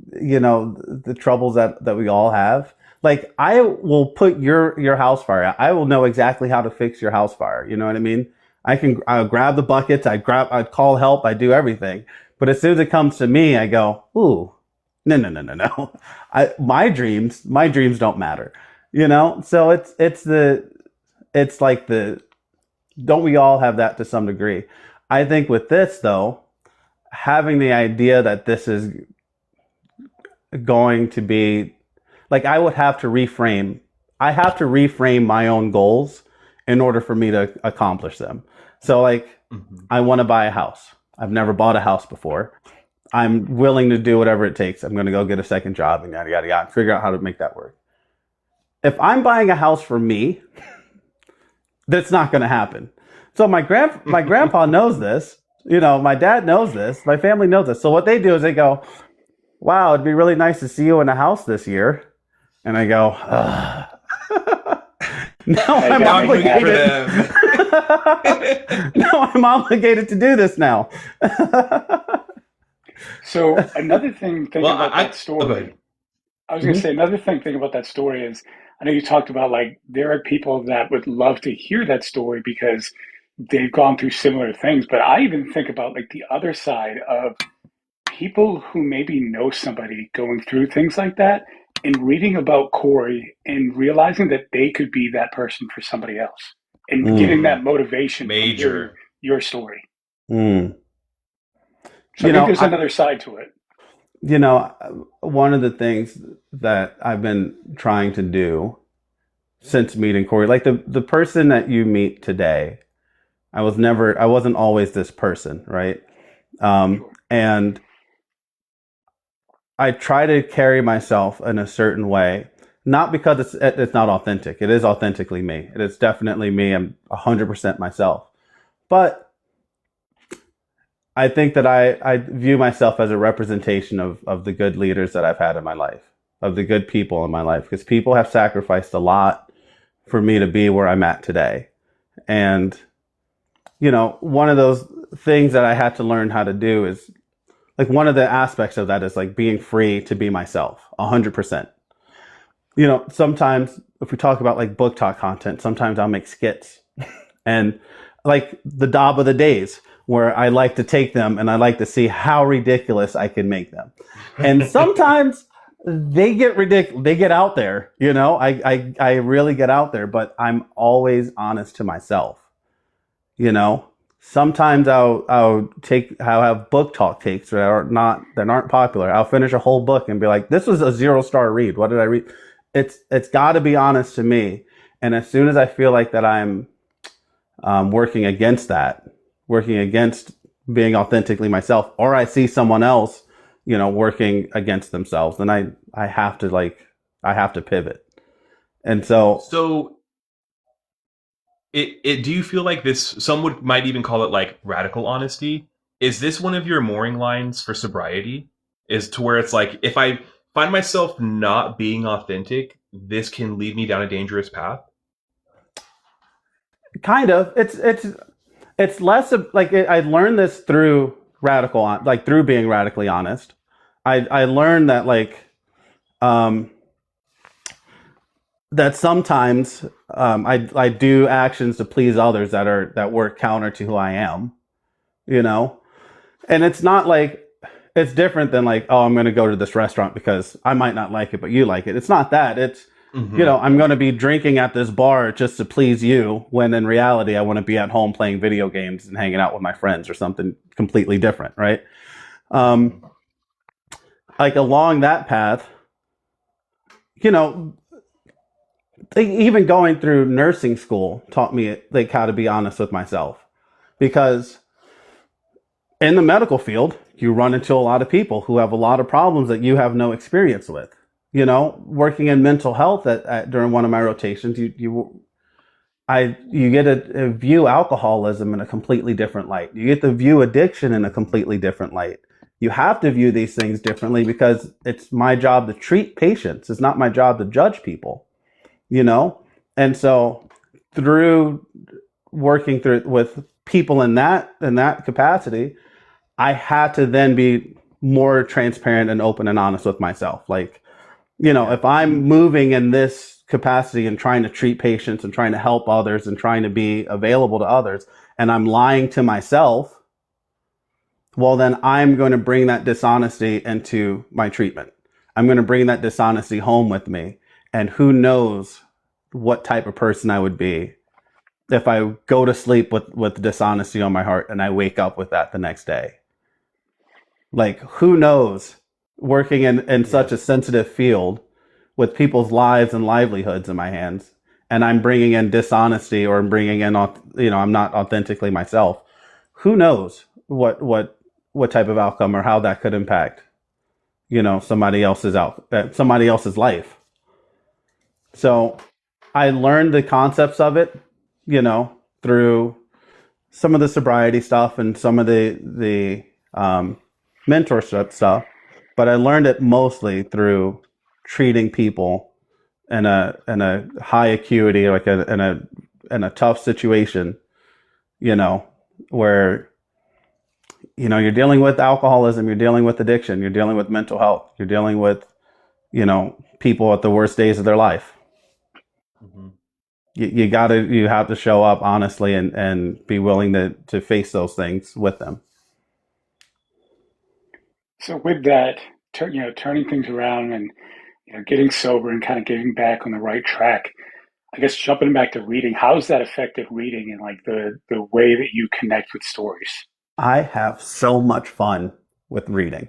troubles that we all have? Like, I will put your house fire out. I will know exactly how to fix your house fire. You know what I mean? I'll grab the buckets, I'd call help, I do everything. But as soon as it comes to me, I go, ooh, no. My dreams don't matter, you know? So it's like don't we all have that to some degree? I think with this though, having the idea that this is going to be like, I have to reframe my own goals in order for me to accomplish them. So like, I want to buy a house. I've never bought a house before. I'm willing to do whatever it takes. I'm going to go get a second job and yada, yada, yada, figure out how to make that work. If I'm buying a house for me, that's not going to happen. So my grandpa knows this, you know, my dad knows this, my family knows this. So what they do is they go, wow, it'd be really nice to see you in a house this year. And I go, now I'm obligated. No, I'm obligated to do this now. So another thing thinking about that story, I was going to say another thing about that story is, I know you talked about like there are people that would love to hear that story because they've gone through similar things. But I even think about like the other side of people who maybe know somebody going through things like that and reading about Corey and realizing that they could be that person for somebody else and getting that motivation from hearing your story. So I think there's another side to it. You know, one of the things that I've been trying to do since meeting Corey, like the person that you meet today, I wasn't always this person, right? And I try to carry myself in a certain way, not because it's not authentic. It is authentically me. It is definitely me. I'm 100% myself. But I think that I view myself as a representation of the good leaders that I've had in my life, of the good people in my life, because people have sacrificed a lot for me to be where I'm at today. And, you know, one of those things that I had to learn how to do is, like, one of the aspects of that is like being free to be myself 100%. You know, sometimes if we talk about like book talk content, sometimes I'll make skits and like the Dob of the Days, where I like to take them and I like to see how ridiculous I can make them. And sometimes they get ridiculous. They get out there, you know, I really get out there, but I'm always honest to myself. You know, sometimes I'll have book talk takes that aren't popular. I'll finish a whole book and be like, this was a 0-star read. What did I read? It's got to be honest to me. And as soon as I feel like that I'm working against being authentically myself, or I see someone else, you know, working against themselves, then I have to pivot. And so it do you feel like this, some might even call it like radical honesty? Is this one of your mooring lines for sobriety? Is to where it's like, if I find myself not being authentic, this can lead me down a dangerous path? Kind of. It's less of like, I learned this through through being radically honest. I learned that like, that sometimes, I do actions to please others that work counter to who I am, you know? And it's not like, it's different than like, oh, I'm going to go to this restaurant because I might not like it, but you like it. It's not that. It's, you know, I'm going to be drinking at this bar just to please you, when in reality, I want to be at home playing video games and hanging out with my friends or something completely different, right? Like along that path, you know, even going through nursing school taught me like how to be honest with myself, because in the medical field, you run into a lot of people who have a lot of problems that you have no experience with. You know, working in mental health during one of my rotations, you get to view alcoholism in a completely different light. You get to view addiction in a completely different light. You have to view these things differently because it's my job to treat patients. It's not my job to judge people, you know? And so through working with people in that capacity, I had to then be more transparent and open and honest with myself. Like, you know, if I'm moving in this capacity and trying to treat patients and trying to help others and trying to be available to others, and I'm lying to myself, well, then I'm going to bring that dishonesty into my treatment. I'm going to bring that dishonesty home with me. And who knows what type of person I would be if I go to sleep with dishonesty on my heart and I wake up with that the next day. Like, who knows, working in such a sensitive field with people's lives and livelihoods in my hands, and I'm bringing in dishonesty, or I'm bringing in, I'm not authentically myself. Who knows what type of outcome or how that could impact, somebody else's life. So I learned the concepts of it, through some of the sobriety stuff and some of the mentorship stuff, but I learned it mostly through treating people in a high acuity, like in a tough situation, where you're dealing with alcoholism, you're dealing with addiction, you're dealing with mental health, you're dealing with people at the worst days of their life. Mm-hmm. You have to show up honestly and be willing to face those things with them. So with that, turning things around and getting sober and kind of getting back on the right track, I guess jumping back to reading, how has that affected reading and like the way that you connect with stories? I have so much fun with reading.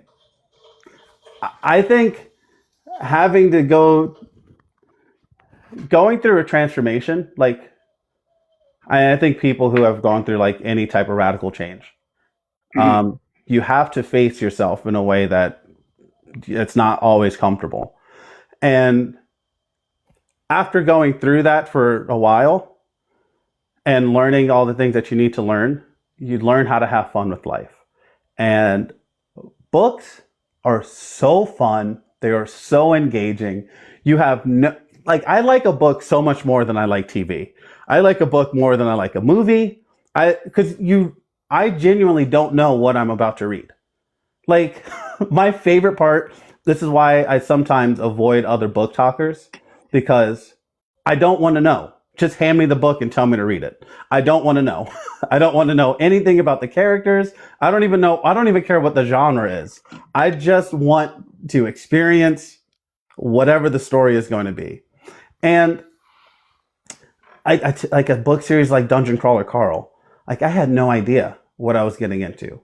I think having to going through a transformation, like I think people who have gone through like any type of radical change, mm-hmm. You have to face yourself in a way that it's not always comfortable. And after going through that for a while and learning all the things that you need to learn, you learn how to have fun with life. And books are so fun. They are so engaging. You have I like a book so much more than I like TV. I like a book more than I like a movie. I genuinely don't know what I'm about to read. Like, my favorite part, this is why I sometimes avoid other book talkers, because I don't want to know. Just hand me the book and tell me to read it. I don't want to know. I don't want to know anything about the characters. I don't even care what the genre is. I just want to experience whatever the story is going to be. And I like a book series like Dungeon Crawler Carl. Like, I had no idea what I was getting into.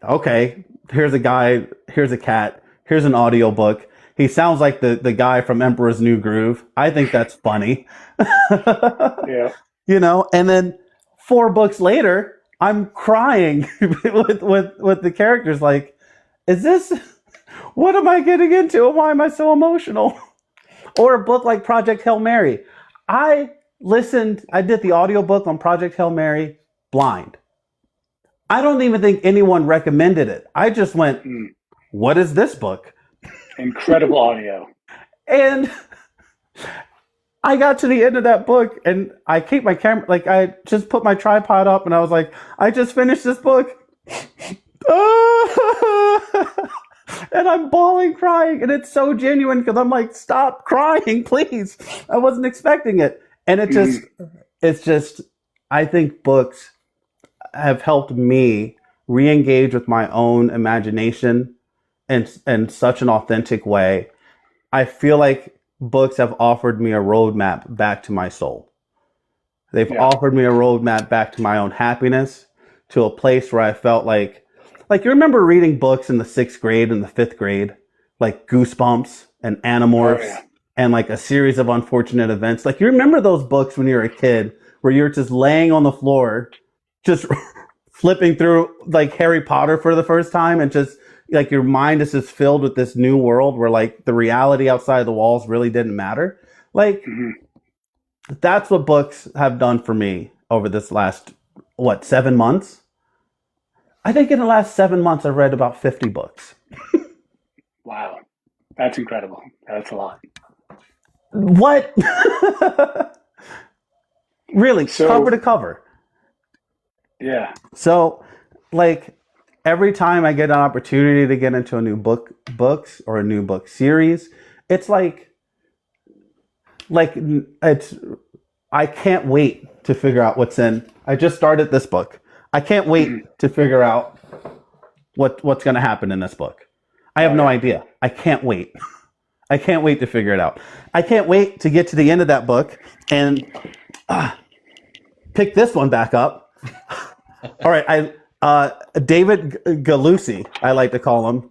Okay, here's a guy, here's a cat, here's an audiobook. He sounds like the guy from Emperor's New Groove. I think that's funny. Yeah. And then 4 books later, I'm crying with the characters. Like, what am I getting into? Why am I so emotional? Or a book like Project Hail Mary. I did the audiobook on Project Hail Mary blind. I don't even think anyone recommended it. I just went, What is this book? Incredible audio. And I got to the end of that book and I keep my camera, like I just put my tripod up and I was like, I just finished this book. And I'm bawling, crying. And it's so genuine because I'm like, stop crying, please. I wasn't expecting it. And it's just, I think books have helped me re-engage with my own imagination in such an authentic way. I feel like books have offered me a roadmap back to my soul. They've offered me a roadmap back to my own happiness, to a place where I felt like you remember reading books in the 6th grade and the 5th grade, like Goosebumps and Animorphs and like A Series of Unfortunate Events. Like, you remember those books when you were a kid where you're just laying on the floor, just flipping through like Harry Potter for the first time, and just like your mind is just filled with this new world where like the reality outside the walls really didn't matter. Like, that's what books have done for me over this last, 7 months? I think in the last 7 months, I've read about 50 books. Wow. That's incredible. That's a lot. What? Really, cover to cover. Yeah. So, like, every time I get an opportunity to get into a new books or a new book series, it's like I can't wait to figure out what's in. I just started this book. I can't wait to figure out what's going to happen in this book. I have no idea. I can't wait. I can't wait to figure it out. I can't wait to get to the end of that book and pick this one back up. All right, David Galusi, I like to call him,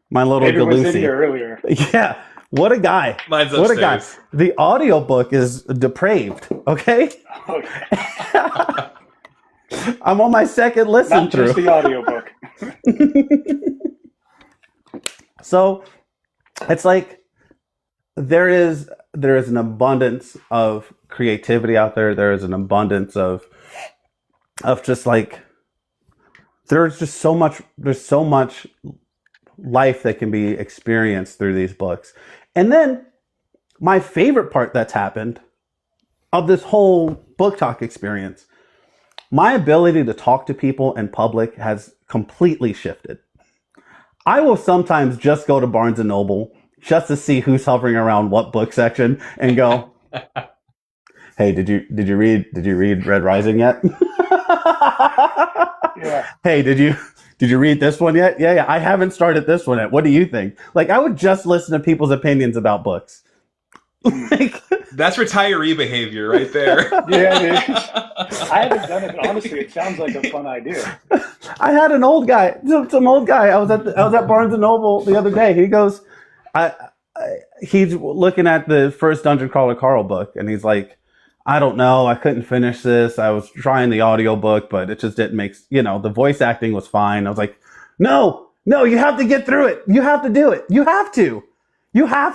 my little David Galusi. was in here earlier. Yeah, what a guy! Mine's what a guy! upstairs. The audiobook is depraved. Okay, Okay. I'm on my second listen Not through. just the audiobook. So it's like there is an abundance of creativity out there. There is an abundance of just like there's so much life that can be experienced through these books. And then my favorite part that's happened of this whole book talk experience, my ability to talk to people in public has completely shifted. I will sometimes just go to Barnes and Noble just to see who's hovering around what book section and go, "Hey, did you read Red Rising yet?" Yeah. "Hey, did you read this one yet?" Yeah, I haven't started this one yet. What do you think? Like, I would just listen to people's opinions about books. Like, That's retiree behavior right there. Yeah, it is. I haven't done it, but honestly, it sounds like a fun idea. I had an old guy, some old guy. I was at Barnes and Noble the other day. He goes, he's looking at the first Dungeon Crawler Carl book, and he's like, "I don't know. I couldn't finish this. I was trying the audiobook, but it just didn't make, the voice acting was fine." I was like, no, you have to get through it. You have to do it. You have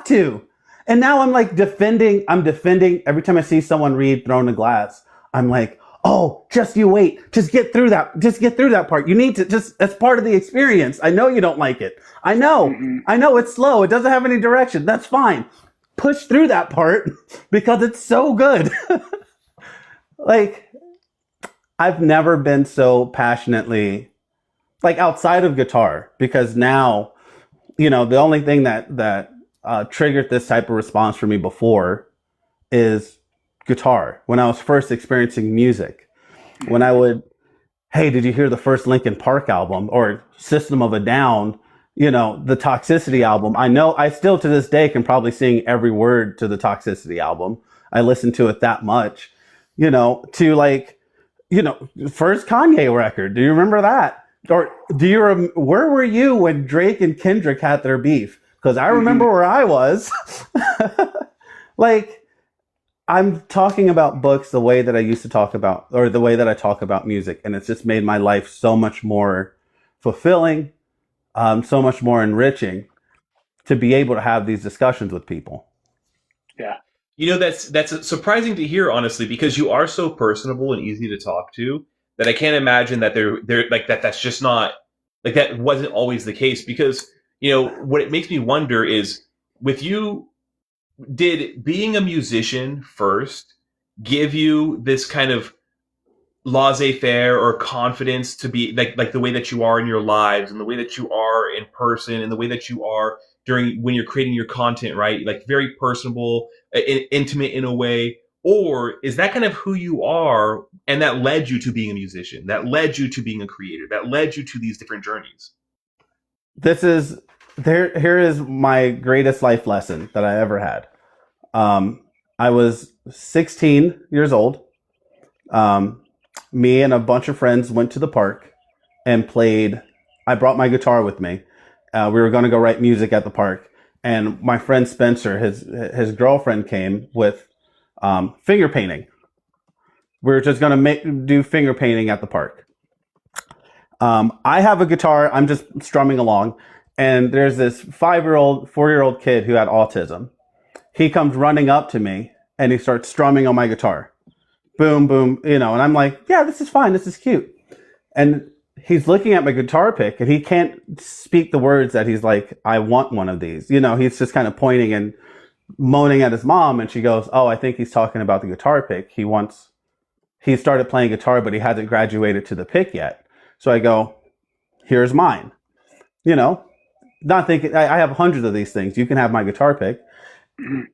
to. And now I'm like defending every time I see someone read Throne of Glass. I'm like, "Oh, just you wait. Just get through that part. You need to that's part of the experience. I know you don't like it. I know it's slow. It doesn't have any direction. That's fine. Push through that part because it's so good." Like, I've never been so passionately, like, outside of guitar, because now, the only thing that triggered this type of response for me before is guitar. When I was first experiencing music, when I would, "Hey, did you hear the first Linkin Park album?" or System of a Down, the Toxicity album. I still to this day can probably sing every word to the Toxicity album. I listen to it that much, to like, first Kanye record. Do you remember that? Or where were you when Drake and Kendrick had their beef? Because I remember where I was. Like, I'm talking about books the way that I used to talk about, or the way that I talk about music. And it's just made my life so much more fulfilling, so much more enriching to be able to have these discussions with people. Yeah. That's surprising to hear, honestly, because you are so personable and easy to talk to that I can't imagine that they're like that. That's just not like that wasn't always the case. Because what it makes me wonder is, with you, did being a musician first give you this kind of laissez-faire or confidence to be like the way that you are in your lives, and the way that you are in person, and the way that you are when you're creating your content, right? Like, very personable, intimate in a way. Or is that kind of who you are, and that led you to being a musician, that led you to being a creator, that led you to these different journeys? Here is my greatest life lesson that I ever had. I was 16 years old. Me and a bunch of friends went to the park and played. I brought my guitar with me. We were going to go write music at the park. And my friend Spencer, his girlfriend, came with finger painting. We were just going to do finger painting at the park. I have a guitar. I'm just strumming along. And there's this 4-year-old kid who had autism. He comes running up to me and he starts strumming on my guitar. Boom, boom, and I'm like, "Yeah, this is fine. This is cute." And he's looking at my guitar pick and he can't speak the words that he's like, "I want one of these." He's just kind of pointing and moaning at his mom. And she goes, "Oh, I think he's talking about the guitar pick. He started playing guitar, but he hasn't graduated to the pick yet." So I go, "Here's mine." Not thinking, I have hundreds of these things. You can have my guitar pick.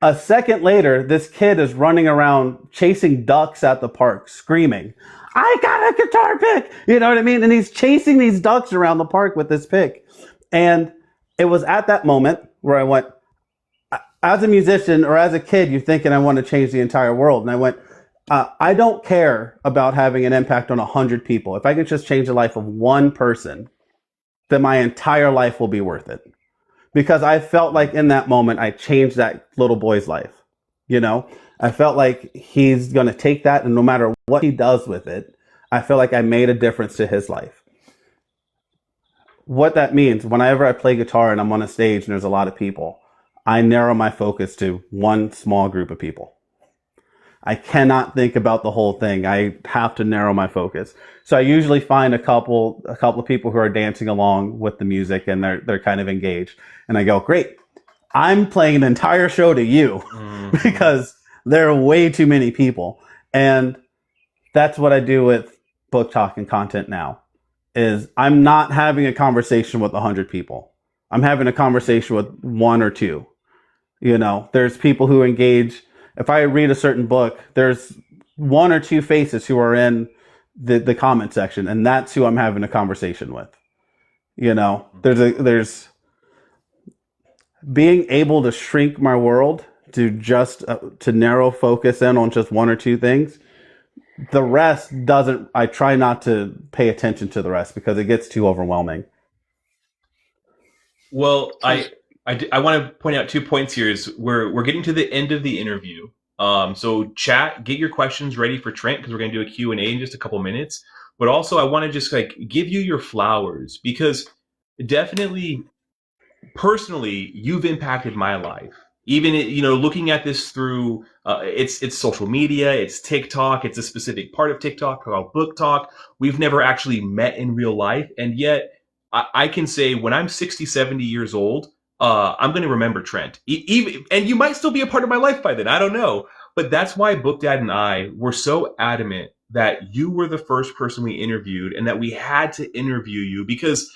A second later, this kid is running around chasing ducks at the park, screaming, I got a guitar pick! You know what I mean? And he's chasing these ducks around the park with this pick. And it was at that moment where I went, as a musician or as a kid, you're thinking I want to change the entire world. And I went, I don't care about having an impact on 100 people. If I can just change the life of one person, then my entire life will be worth it. Because I felt like in that moment, I changed that little boy's life. You know, I felt like he's going to take that, and no matter what he does with it, I feel like I made a difference to his life. What that means, whenever I play guitar and I'm on a stage and there's a lot of people, I narrow my focus to one small group of people. I cannot think about the whole thing. I have to narrow my focus. So I usually find a couple of people who are dancing along with the music and they're kind of engaged. And I go, great, I'm playing an entire show to you because there are way too many people. And that's what I do with Book Talk and content now, is I'm not having a conversation with 100 people. I'm having a conversation with one or two. You know, there's people who engage. If I read a certain book, there's one or two faces who are in the comment section, and that's who I'm having a conversation with. You know, there's being able to shrink my world to just to narrow focus in on just one or two things. The rest doesn't. I try not to pay attention to the rest because it gets too overwhelming. Well, I want to point out 2 points here. Is we're getting to the end of the interview. So chat, get your questions ready for Trent because we're going to do a Q&A in just a couple minutes. But also, I want to just like give you your flowers because definitely, personally, you've impacted my life. Even looking at this through it's social media, it's TikTok, it's a specific part of TikTok called BookTalk. We've never actually met in real life, and yet I can say when I'm 60, 70 years old, I'm going to remember Trent. And you might still be a part of my life by then. I don't know. But that's why BookDad and I were so adamant that you were the first person we interviewed and that we had to interview you because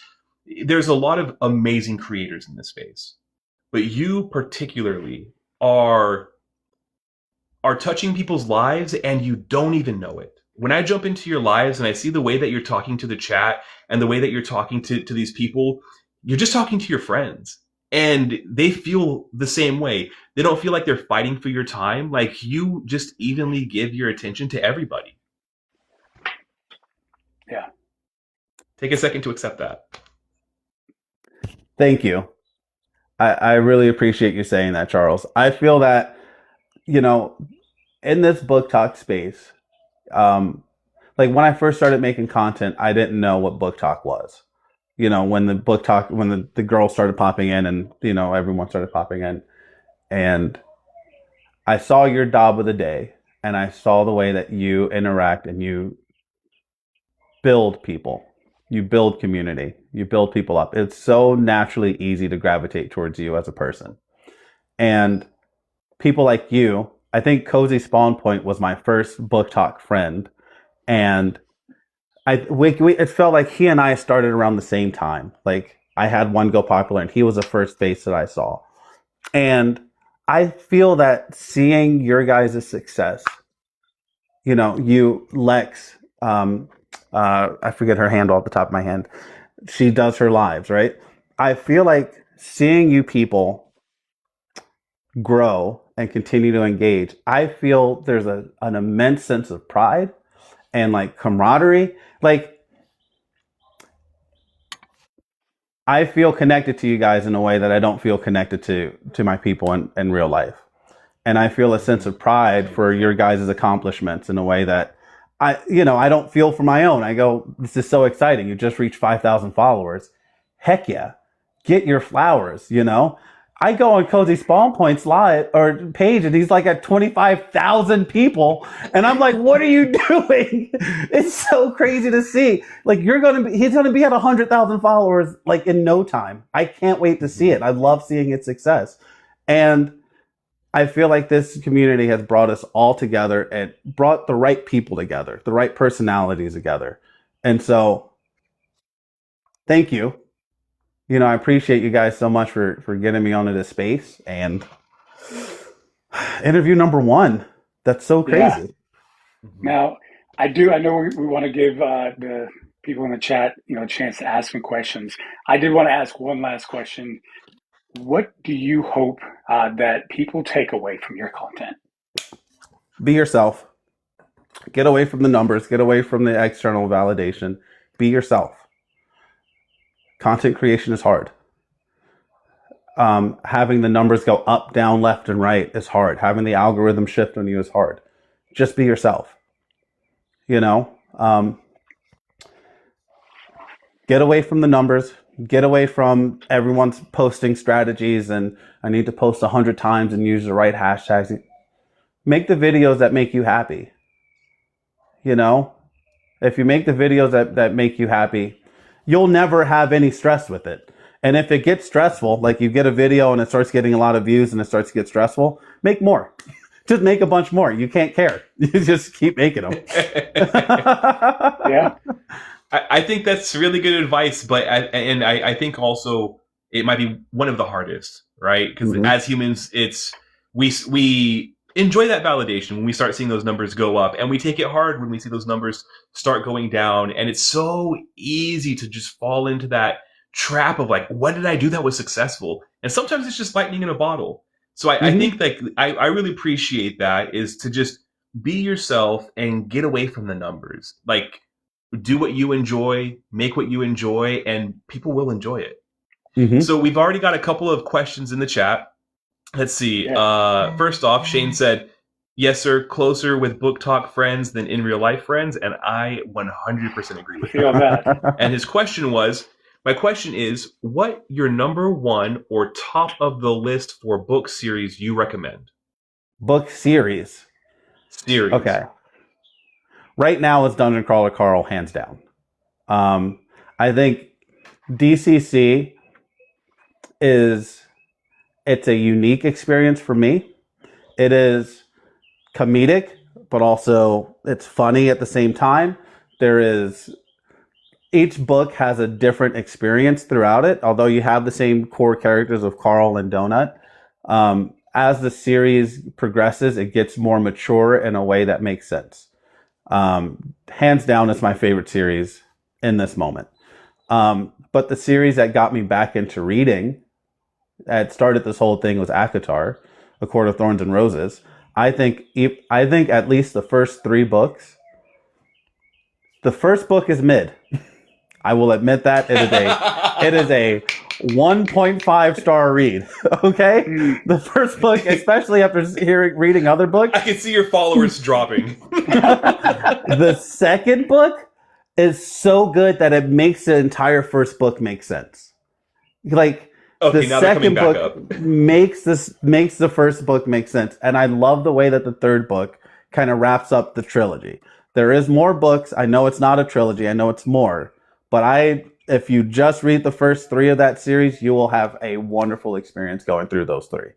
there's a lot of amazing creators in this space. But you particularly are touching people's lives and you don't even know it. When I jump into your lives and I see the way that you're talking to the chat and the way that you're talking to these people, you're just talking to your friends. And they feel the same way. They don't feel like they're fighting for your time. Like you just evenly give your attention to everybody. Yeah. Take a second to accept that. Thank you. I really appreciate you saying that, Charles. I feel that, in this book talk space, like when I first started making content, I didn't know what book talk was. When the book talk, when the girls started popping in and, everyone started popping in, and I saw your job of the day and I saw the way that you interact and you build people, you build community, you build people up. It's so naturally easy to gravitate towards you as a person. And people like you, I think Cozy Spawn Point was my first book talk friend. And it felt like he and I started around the same time. Like I had one go popular and he was the first face that I saw. And I feel that seeing your guys' success, you, Lex, I forget her handle off the top of my head. She does her lives, right? I feel like seeing you people grow and continue to engage, I feel there's an immense sense of pride and like camaraderie. Like I feel connected to you guys in a way that I don't feel connected to my people in real life. And I feel a sense of pride for your guys' accomplishments in a way that I don't feel for my own. I go, this is so exciting. You just reached 5,000 followers. Heck yeah. Get your flowers, I go on Cozy Spawn Point's live or page and he's like at 25,000 people. And I'm like, what are you doing? It's so crazy to see. Like he's going to be at 100,000 followers like in no time. I can't wait to see it. I love seeing its success. And I feel like this community has brought us all together and brought the right people together, the right personalities together. And so thank you. I appreciate you guys so much for getting me onto this space, and Interview number one. That's so crazy. Now, I know we want to give the people in the chat, a chance to ask some questions. I did want to ask one last question. What do you hope that people take away from your content? Be yourself. Get away from the numbers. Get away from the external validation. Be yourself. Content creation is hard. Having the numbers go up, down, left, and right is hard. Having the algorithm shift on you is hard. Just be yourself. Get away from the numbers. Get away from everyone's posting strategies and I need to post 100 times and use the right hashtags. Make the videos that make you happy. If you make the videos that make you happy, you'll never have any stress with it. And if it gets stressful, like you get a video and it starts getting a lot of views and it starts to get stressful, make more. Just make a bunch more. You can't care. You just keep making them. Yeah. I think that's really good advice, but I think also it might be one of the hardest, right? Because as humans, we enjoy that validation when we start seeing those numbers go up, and we take it hard when we see those numbers start going down. And it's so easy to just fall into that trap of like, what did I do that was successful? And sometimes it's just lightning in a bottle. So I think like I really appreciate that, is to just be yourself and get away from the numbers. Like, do what you enjoy, make what you enjoy, and people will enjoy it. So we've already got a couple of questions in the chat. Let's see. Yeah. First off, Shane said, yes, sir, closer with book talk friends than in real life friends. And I 100% agree with that. And his question was, my question is, what your number one or top of the list for book series you recommend? Book series. Okay. Right now it's Dungeon Crawler Carl, hands down. I think DCC it's a unique experience for me. It is comedic, but also it's funny at the same time. Each book has a different experience throughout it, although you have the same core characters of Carl and Donut. As the series progresses, it gets more mature in a way that makes sense. Hands down, it's my favorite series in this moment. But the series that got me back into reading, that started this whole thing, was ACOTAR, A Court of Thorns and Roses. I think at least the first 3 books. The first book is mid. I will admit that it is a 1.5 star read. Okay, the first book, especially after reading other books, I can see your followers dropping. The second book is so good that it makes the entire first book make sense. Like, the second book makes the first book make sense, and I love the way that the third book kind of wraps up the trilogy. There is more books. I know it's not a trilogy. I know it's more, but if you just read the first 3 of that series, you will have a wonderful experience going through those 3.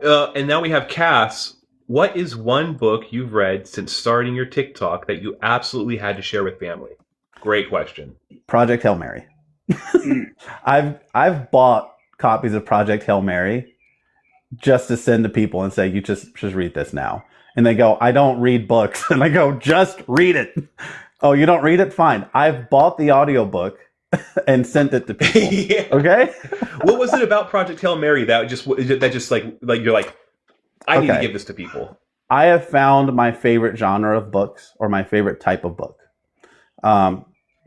And now we have Cass. What is one book you've read since starting your TikTok that you absolutely had to share with family? Great question. Project Hail Mary. I've bought copies of Project Hail Mary just to send to people and say, you just read this now. And they go, I don't read books. And I go, just read it. Oh, you don't read it? Fine. I've bought the audiobook and sent it to people. Yeah. Okay? What was it about Project Hail Mary that just like you're like, I need to give this to people? I have found my favorite genre of books, or my favorite type of book.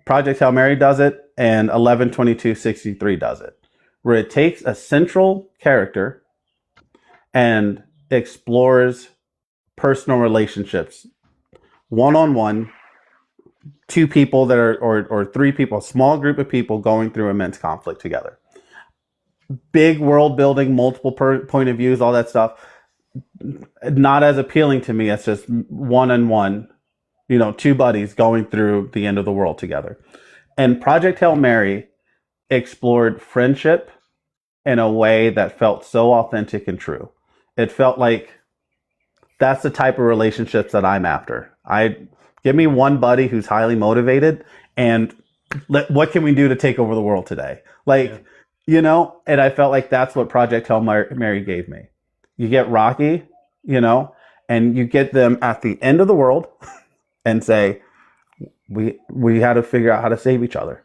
Project Hail Mary does it, and 11/22/63 does it, where it takes a central character and explores personal relationships, one-on-one, 2 people that are, or 3 people, a small group of people going through immense conflict together. Big world building, multiple point of views, all that stuff. Not as appealing to me as just one-on-one, 2 buddies going through the end of the world together. And Project Hail Mary explored friendship in a way that felt so authentic and true. It felt like that's the type of relationships that I'm after. Give me one buddy who's highly motivated, and what can we do to take over the world today? And I felt like that's what Project Hail Mary gave me. You get Rocky, and you get them at the end of the world and say, we had to figure out how to save each other.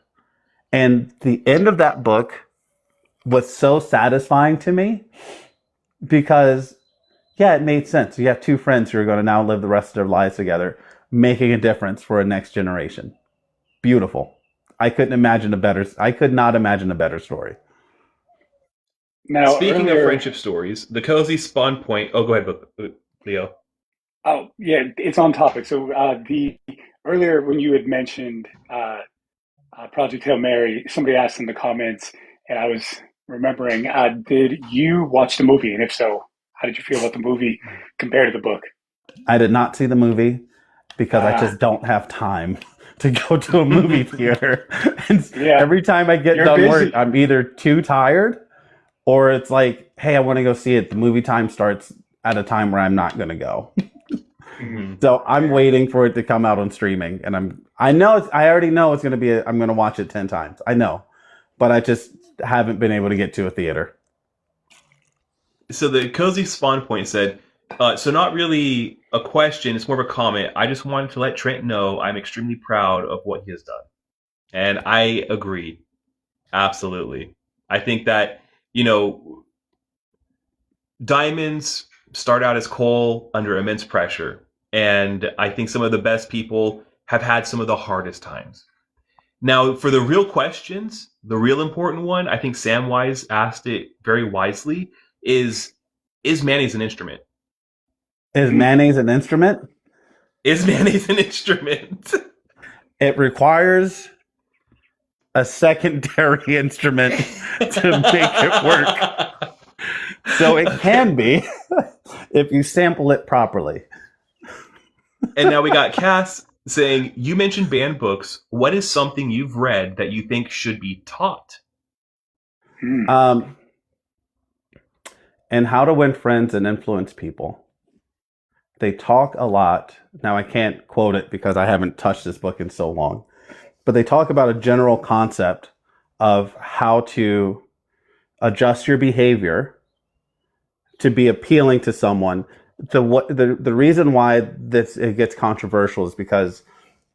And the end of that book was so satisfying to me because, yeah, it made sense. You have two friends who are going to now live the rest of their lives together, making a difference for a next generation. Beautiful. I could not imagine a better story. Now, Speaking of earlier, friendship stories, the cozy spawn point. Oh, go ahead, Leo. oh yeah, it's on topic. So the earlier when you had mentioned Project Hail Mary, somebody asked in the comments, and I was remembering, did you watch the movie? And if so, how did you feel about the movie compared to the book? I did not see the movie because I just don't have time to go to a movie theater. And Yeah, every time I get you're done busy. work, I'm either too tired or it's like, hey, I want to go see it. The movie time starts at a time where I'm not going to go. So I'm waiting for it to come out on streaming, and I already know it's going to be. I'm going to watch it 10 times. I know, but I just haven't been able to get to a theater. So the cozy spawn point said, so not really a question, it's more of a comment. I just wanted to let Trent know I'm extremely proud of what he has done. And I agree. Absolutely. I think that, diamonds start out as coal under immense pressure. And I think some of the best people have had some of the hardest times. Now, for the real questions, the real important one, I think Samwise asked it very wisely, is mayonnaise an instrument? Is mayonnaise an instrument? Is mayonnaise an instrument? It requires a secondary instrument to make it work. So it can be if you sample it properly. And now we got Cass saying, you mentioned banned books. What is something you've read that you think should be taught? And How to Win Friends and Influence People. They talk a lot. Now, I can't quote it because I haven't touched this book in so long. But they talk about a general concept of how to adjust your behavior to be appealing to someone. The reason why it gets controversial is because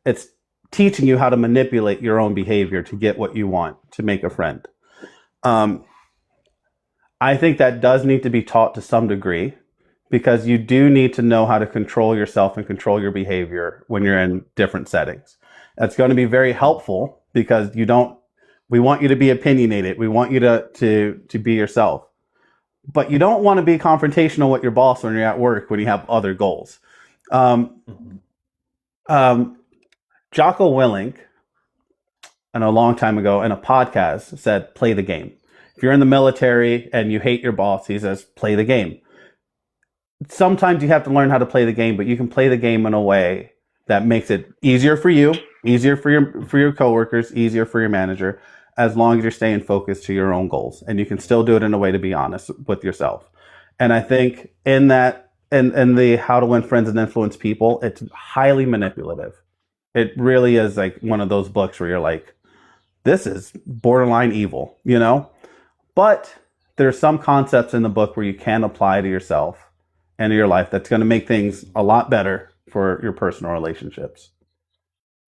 it's teaching you how to manipulate your own behavior to get what you want, to make a friend. I think that does need to be taught to some degree, because you do need to know how to control yourself and control your behavior when you're in different settings. That's going to be very helpful because we want you to be opinionated. We want you to be yourself. But you don't want to be confrontational with your boss when you're at work when you have other goals. Jocko Willink, and a long time ago in a podcast, said, play the game. If you're in the military and you hate your boss, he says, play the game. Sometimes you have to learn how to play the game, but you can play the game in a way that makes it easier for you, easier for your coworkers, easier for your manager, as long as you're staying focused to your own goals. And you can still do it in a way to be honest with yourself. And I think in the How to Win Friends and Influence People, it's highly manipulative. It really is like one of those books where you're like, this is borderline evil, But there's some concepts in the book where you can apply to yourself and to your life that's going to make things a lot better for your personal relationships.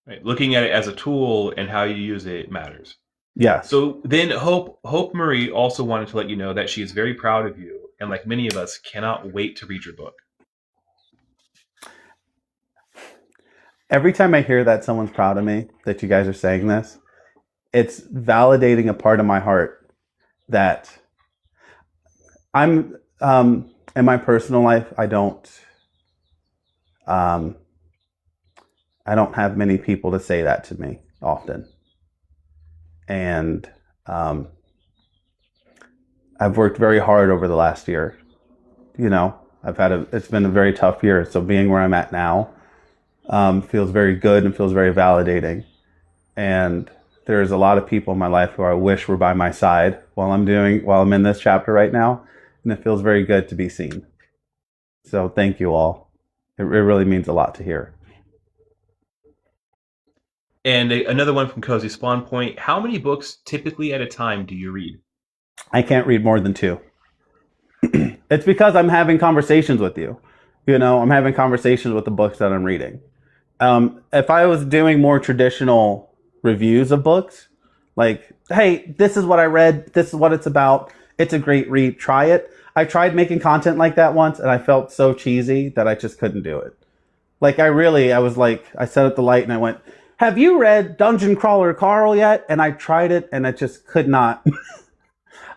Right. Looking at it as a tool and how you use it matters. Yeah. So then Hope Marie also wanted to let you know that she is very proud of you, and like many of us, cannot wait to read your book. Every time I hear that someone's proud of me, that you guys are saying this, it's validating a part of my heart that I'm in my personal life. I don't have many people to say that to me often. And I've worked very hard over the last year. It's been a very tough year. So being where I'm at now feels very good and feels very validating. And there's a lot of people in my life who I wish were by my side while I'm in this chapter right now. And it feels very good to be seen. So thank you all. It really means a lot to hear. And another one from Cozy Spawn Point. How many books typically at a time do you read? I can't read more than 2. It's because I'm having conversations with you. You know, I'm having conversations with the books that I'm reading. If I was doing more traditional reviews of books, like, hey, this is what I read, this is what it's about, it's a great read, try it. I tried making content like that once, and I felt so cheesy that I just couldn't do it. Like, I set up the light and I went, have you read Dungeon Crawler Carl yet? And I tried it, and I just could not.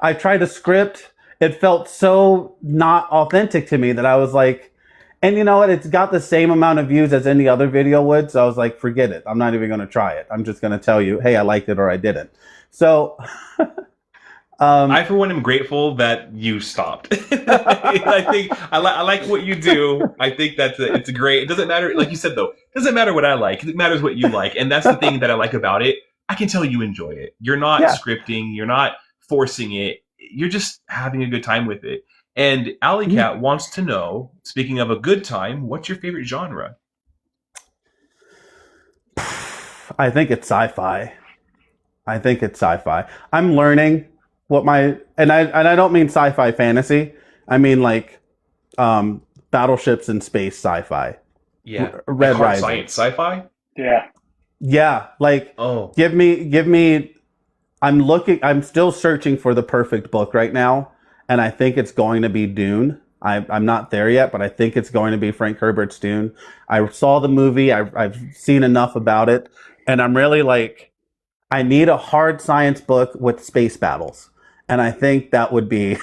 I tried a script. It felt so not authentic to me that I was like, and you know what? It's got the same amount of views as any other video would. So I was like, forget it. I'm not even going to try it. I'm just going to tell you, hey, I liked it or I didn't. So I, for one, am grateful that you stopped. I think I like what you do. I think it's a great. It doesn't matter, like you said though. It doesn't matter what I like. It matters what you like, and that's the thing that I like about it. I can tell you enjoy it. You're not scripting. You're not forcing it. You're just having a good time with it. And Alley Cat wants to know, speaking of a good time, what's your favorite genre? I think it's sci-fi. I'm learning what and I don't mean sci-fi fantasy. I mean like battleships in space sci-fi. Yeah. Red Rising. Science sci-fi? Yeah. Yeah, like give me I'm still searching for the perfect book right now, and I think it's going to be Dune. I'm not there yet, but I think it's going to be Frank Herbert's Dune. I saw the movie. I've seen enough about it, and I'm really like, I need a hard science book with space battles, and I think that would be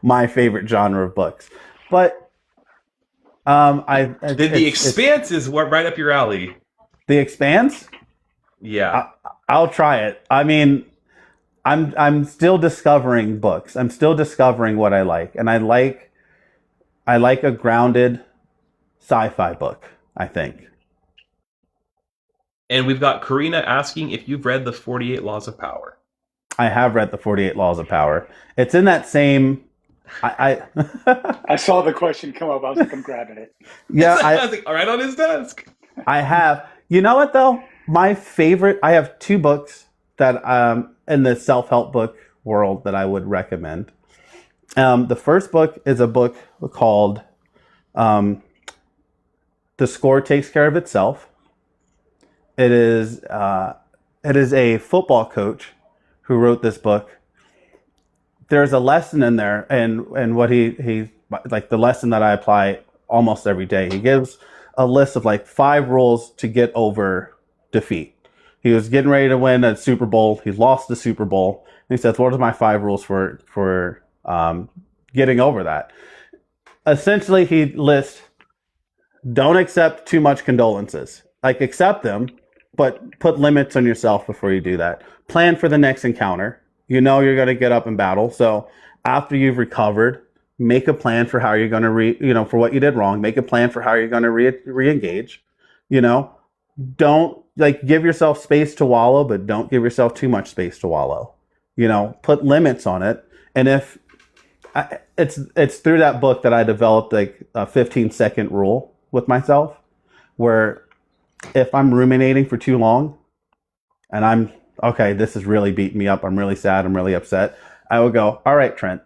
my favorite genre of books. But The Expanse is right up your alley. The Expanse? Yeah. I'll try it. I mean, I'm still discovering books. I'm still discovering what I like, and I like a grounded sci-fi book, I think. And we've got Karina asking if you've read the 48 Laws of Power. I have read the 48 Laws of Power. It's in that same. I saw the question come up. I was like, I'm grabbing it. Yeah, I was like, right on his desk. I have. You know what though? My favorite. I have two books that in the self-help book world that I would recommend. The first book is a book called "The Score Takes Care of Itself." It is a football coach who wrote this book. There's a lesson in there, and what he like the lesson that I apply almost every day. He gives a list of like 5 rules to get over defeat. He was getting ready to win a Super Bowl. He lost the Super Bowl. And he says, "What are my 5 rules for getting over that?" Essentially, he lists: don't accept too much condolences. Like, accept them, but put limits on yourself before you do that. Plan for the next encounter. You know you're going to get up in battle. So after you've recovered, make a plan for how you're going to for what you did wrong. Make a plan for how you're going to re-engage. Don't give yourself space to wallow, but don't give yourself too much space to wallow. Put limits on it. And if it's through that book that I developed like a 15-second rule with myself, where if I'm ruminating for too long and this is really beating me up, I'm really sad, I'm really upset, I would go, all right, Trent,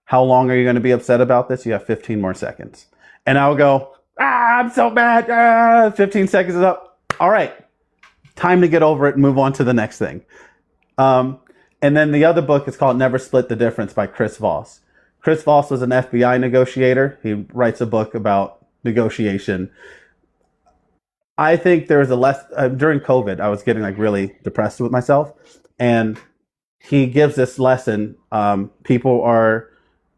how long are you going to be upset about this? You have 15 more seconds. And I would go, I'm so mad. 15 seconds is up. All right, time to get over it and move on to the next thing. And then the other book is called Never Split the Difference by Chris Voss. Chris Voss was an FBI negotiator. He writes a book about negotiation. I think there was during COVID, I was getting really depressed with myself, and he gives this lesson. People are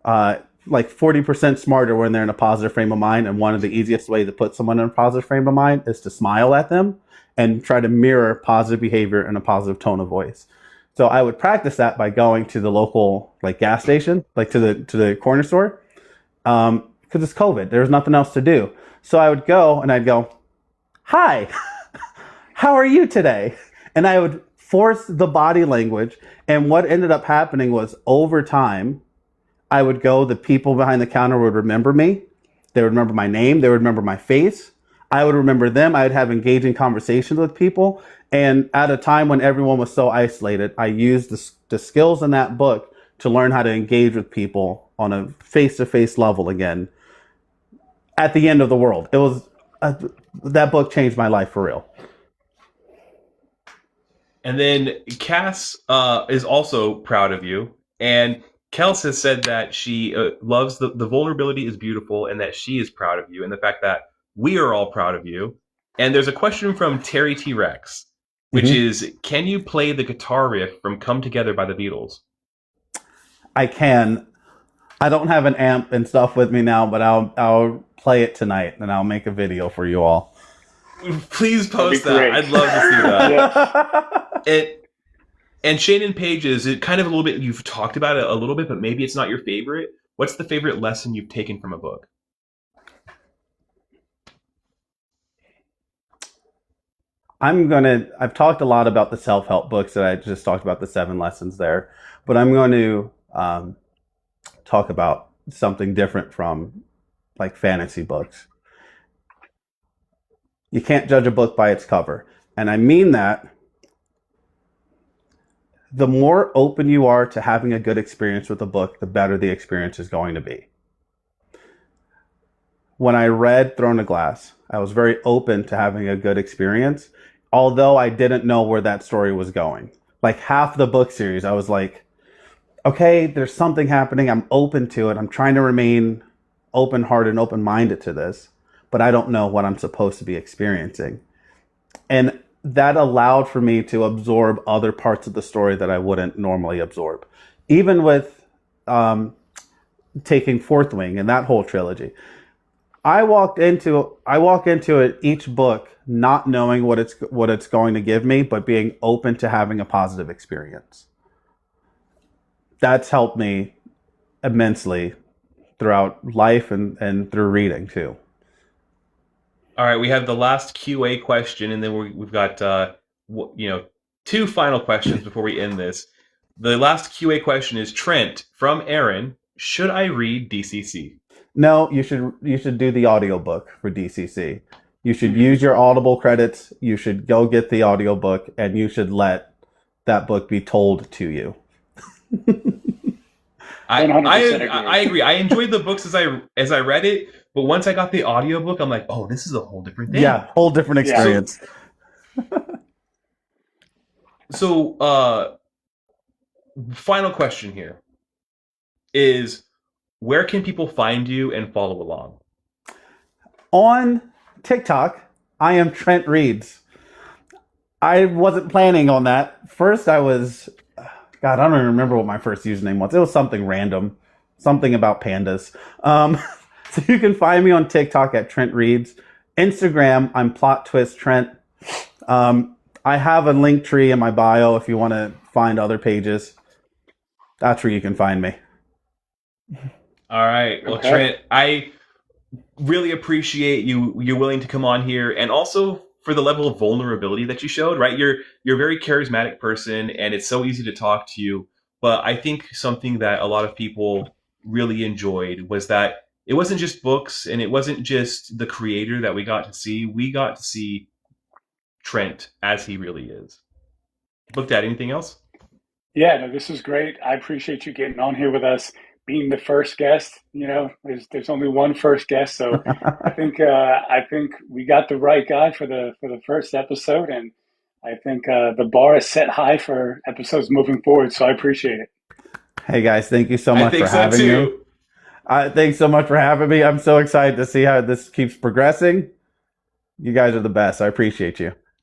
40% smarter when they're in a positive frame of mind, and one of the easiest ways to put someone in a positive frame of mind is to smile at them and try to mirror positive behavior and a positive tone of voice. So I would practice that by going to the local gas station, to the corner store, because it's COVID. There's nothing else to do. So I would go and I'd go, "Hi, how are you today?" And I would force the body language. And what ended up happening was, over time, I would go, the people behind the counter would remember me. They would remember my name. They would remember my face. I would remember them. I would have engaging conversations with people. And at a time when everyone was so isolated, I used the skills in that book to learn how to engage with people on a face-to-face level again at the end of the world. It was that book changed my life for real. And then Cass is also proud of you. And Kels has said that she loves the vulnerability is beautiful and that she is proud of you and the fact that we are all proud of you. And there's a question from Terry T. Rex, which is, can you play the guitar riff from Come Together by the Beatles? I can. I don't have an amp and stuff with me now, but I'll play it tonight and I'll make a video for you all. Please post that. I'd love to see that. And Shannon Pages, it kind of a little bit, you've talked about it a little bit, but maybe it's not your favorite. What's the favorite lesson you've taken from a book? I've talked a lot about the self-help books that I just talked about, the 7 lessons there, but I'm going to talk about something different from like fantasy books. You can't judge a book by its cover. And I mean that the more open you are to having a good experience with a book, the better the experience is going to be. When I read Throne of Glass, I was very open to having a good experience, although I didn't know where that story was going. Like half the book series, I was like, okay, there's something happening. I'm open to it. I'm trying to remain open-hearted and open-minded to this, but I don't know what I'm supposed to be experiencing. And that allowed for me to absorb other parts of the story that I wouldn't normally absorb. Even with taking Fourth Wing and that whole trilogy, I walk into it, each book not knowing what it's going to give me, but being open to having a positive experience. That's helped me immensely throughout life and through reading too. All right, we have the last QA question, and then we've got 2 final questions before we end this. The last QA question is, Trent, from Aaron, should I read DCC? No, you should do the audiobook for DCC. You should use your Audible credits. You should go get the audiobook, and you should let that book be told to you. I agree. I enjoyed the books as I read it, but once I got the audiobook, I'm like, oh, this is a whole different thing. Yeah, whole different experience. So, final question here is, where can people find you and follow along? On TikTok, I am Trent Reads. I wasn't planning on that. First, I was... God, I don't even remember what my first username was. It was something random. Something about pandas. So you can find me on TikTok at Trent Reads. Instagram, I'm Plot Twist Trent. I have a link tree in my bio if you want to find other pages. That's where you can find me. All right. Well, okay. Trent, I really appreciate you're willing to come on here, and also for the level of vulnerability that you showed, right? You're a very charismatic person, and it's so easy to talk to you. But I think something that a lot of people really enjoyed was that it wasn't just books, and it wasn't just the creator that we got to see. We got to see Trent as he really is. Bookdad, anything else? Yeah, no, this is great. I appreciate you getting on here with us, being the first guest. You know, there's only one first guest, so I think we got the right guy for the first episode, and I think the bar is set high for episodes moving forward. So I appreciate it. Hey guys, thank you so much for having me. Thanks so much for having me. I'm so excited to see how this keeps progressing. You guys are the best. I appreciate you.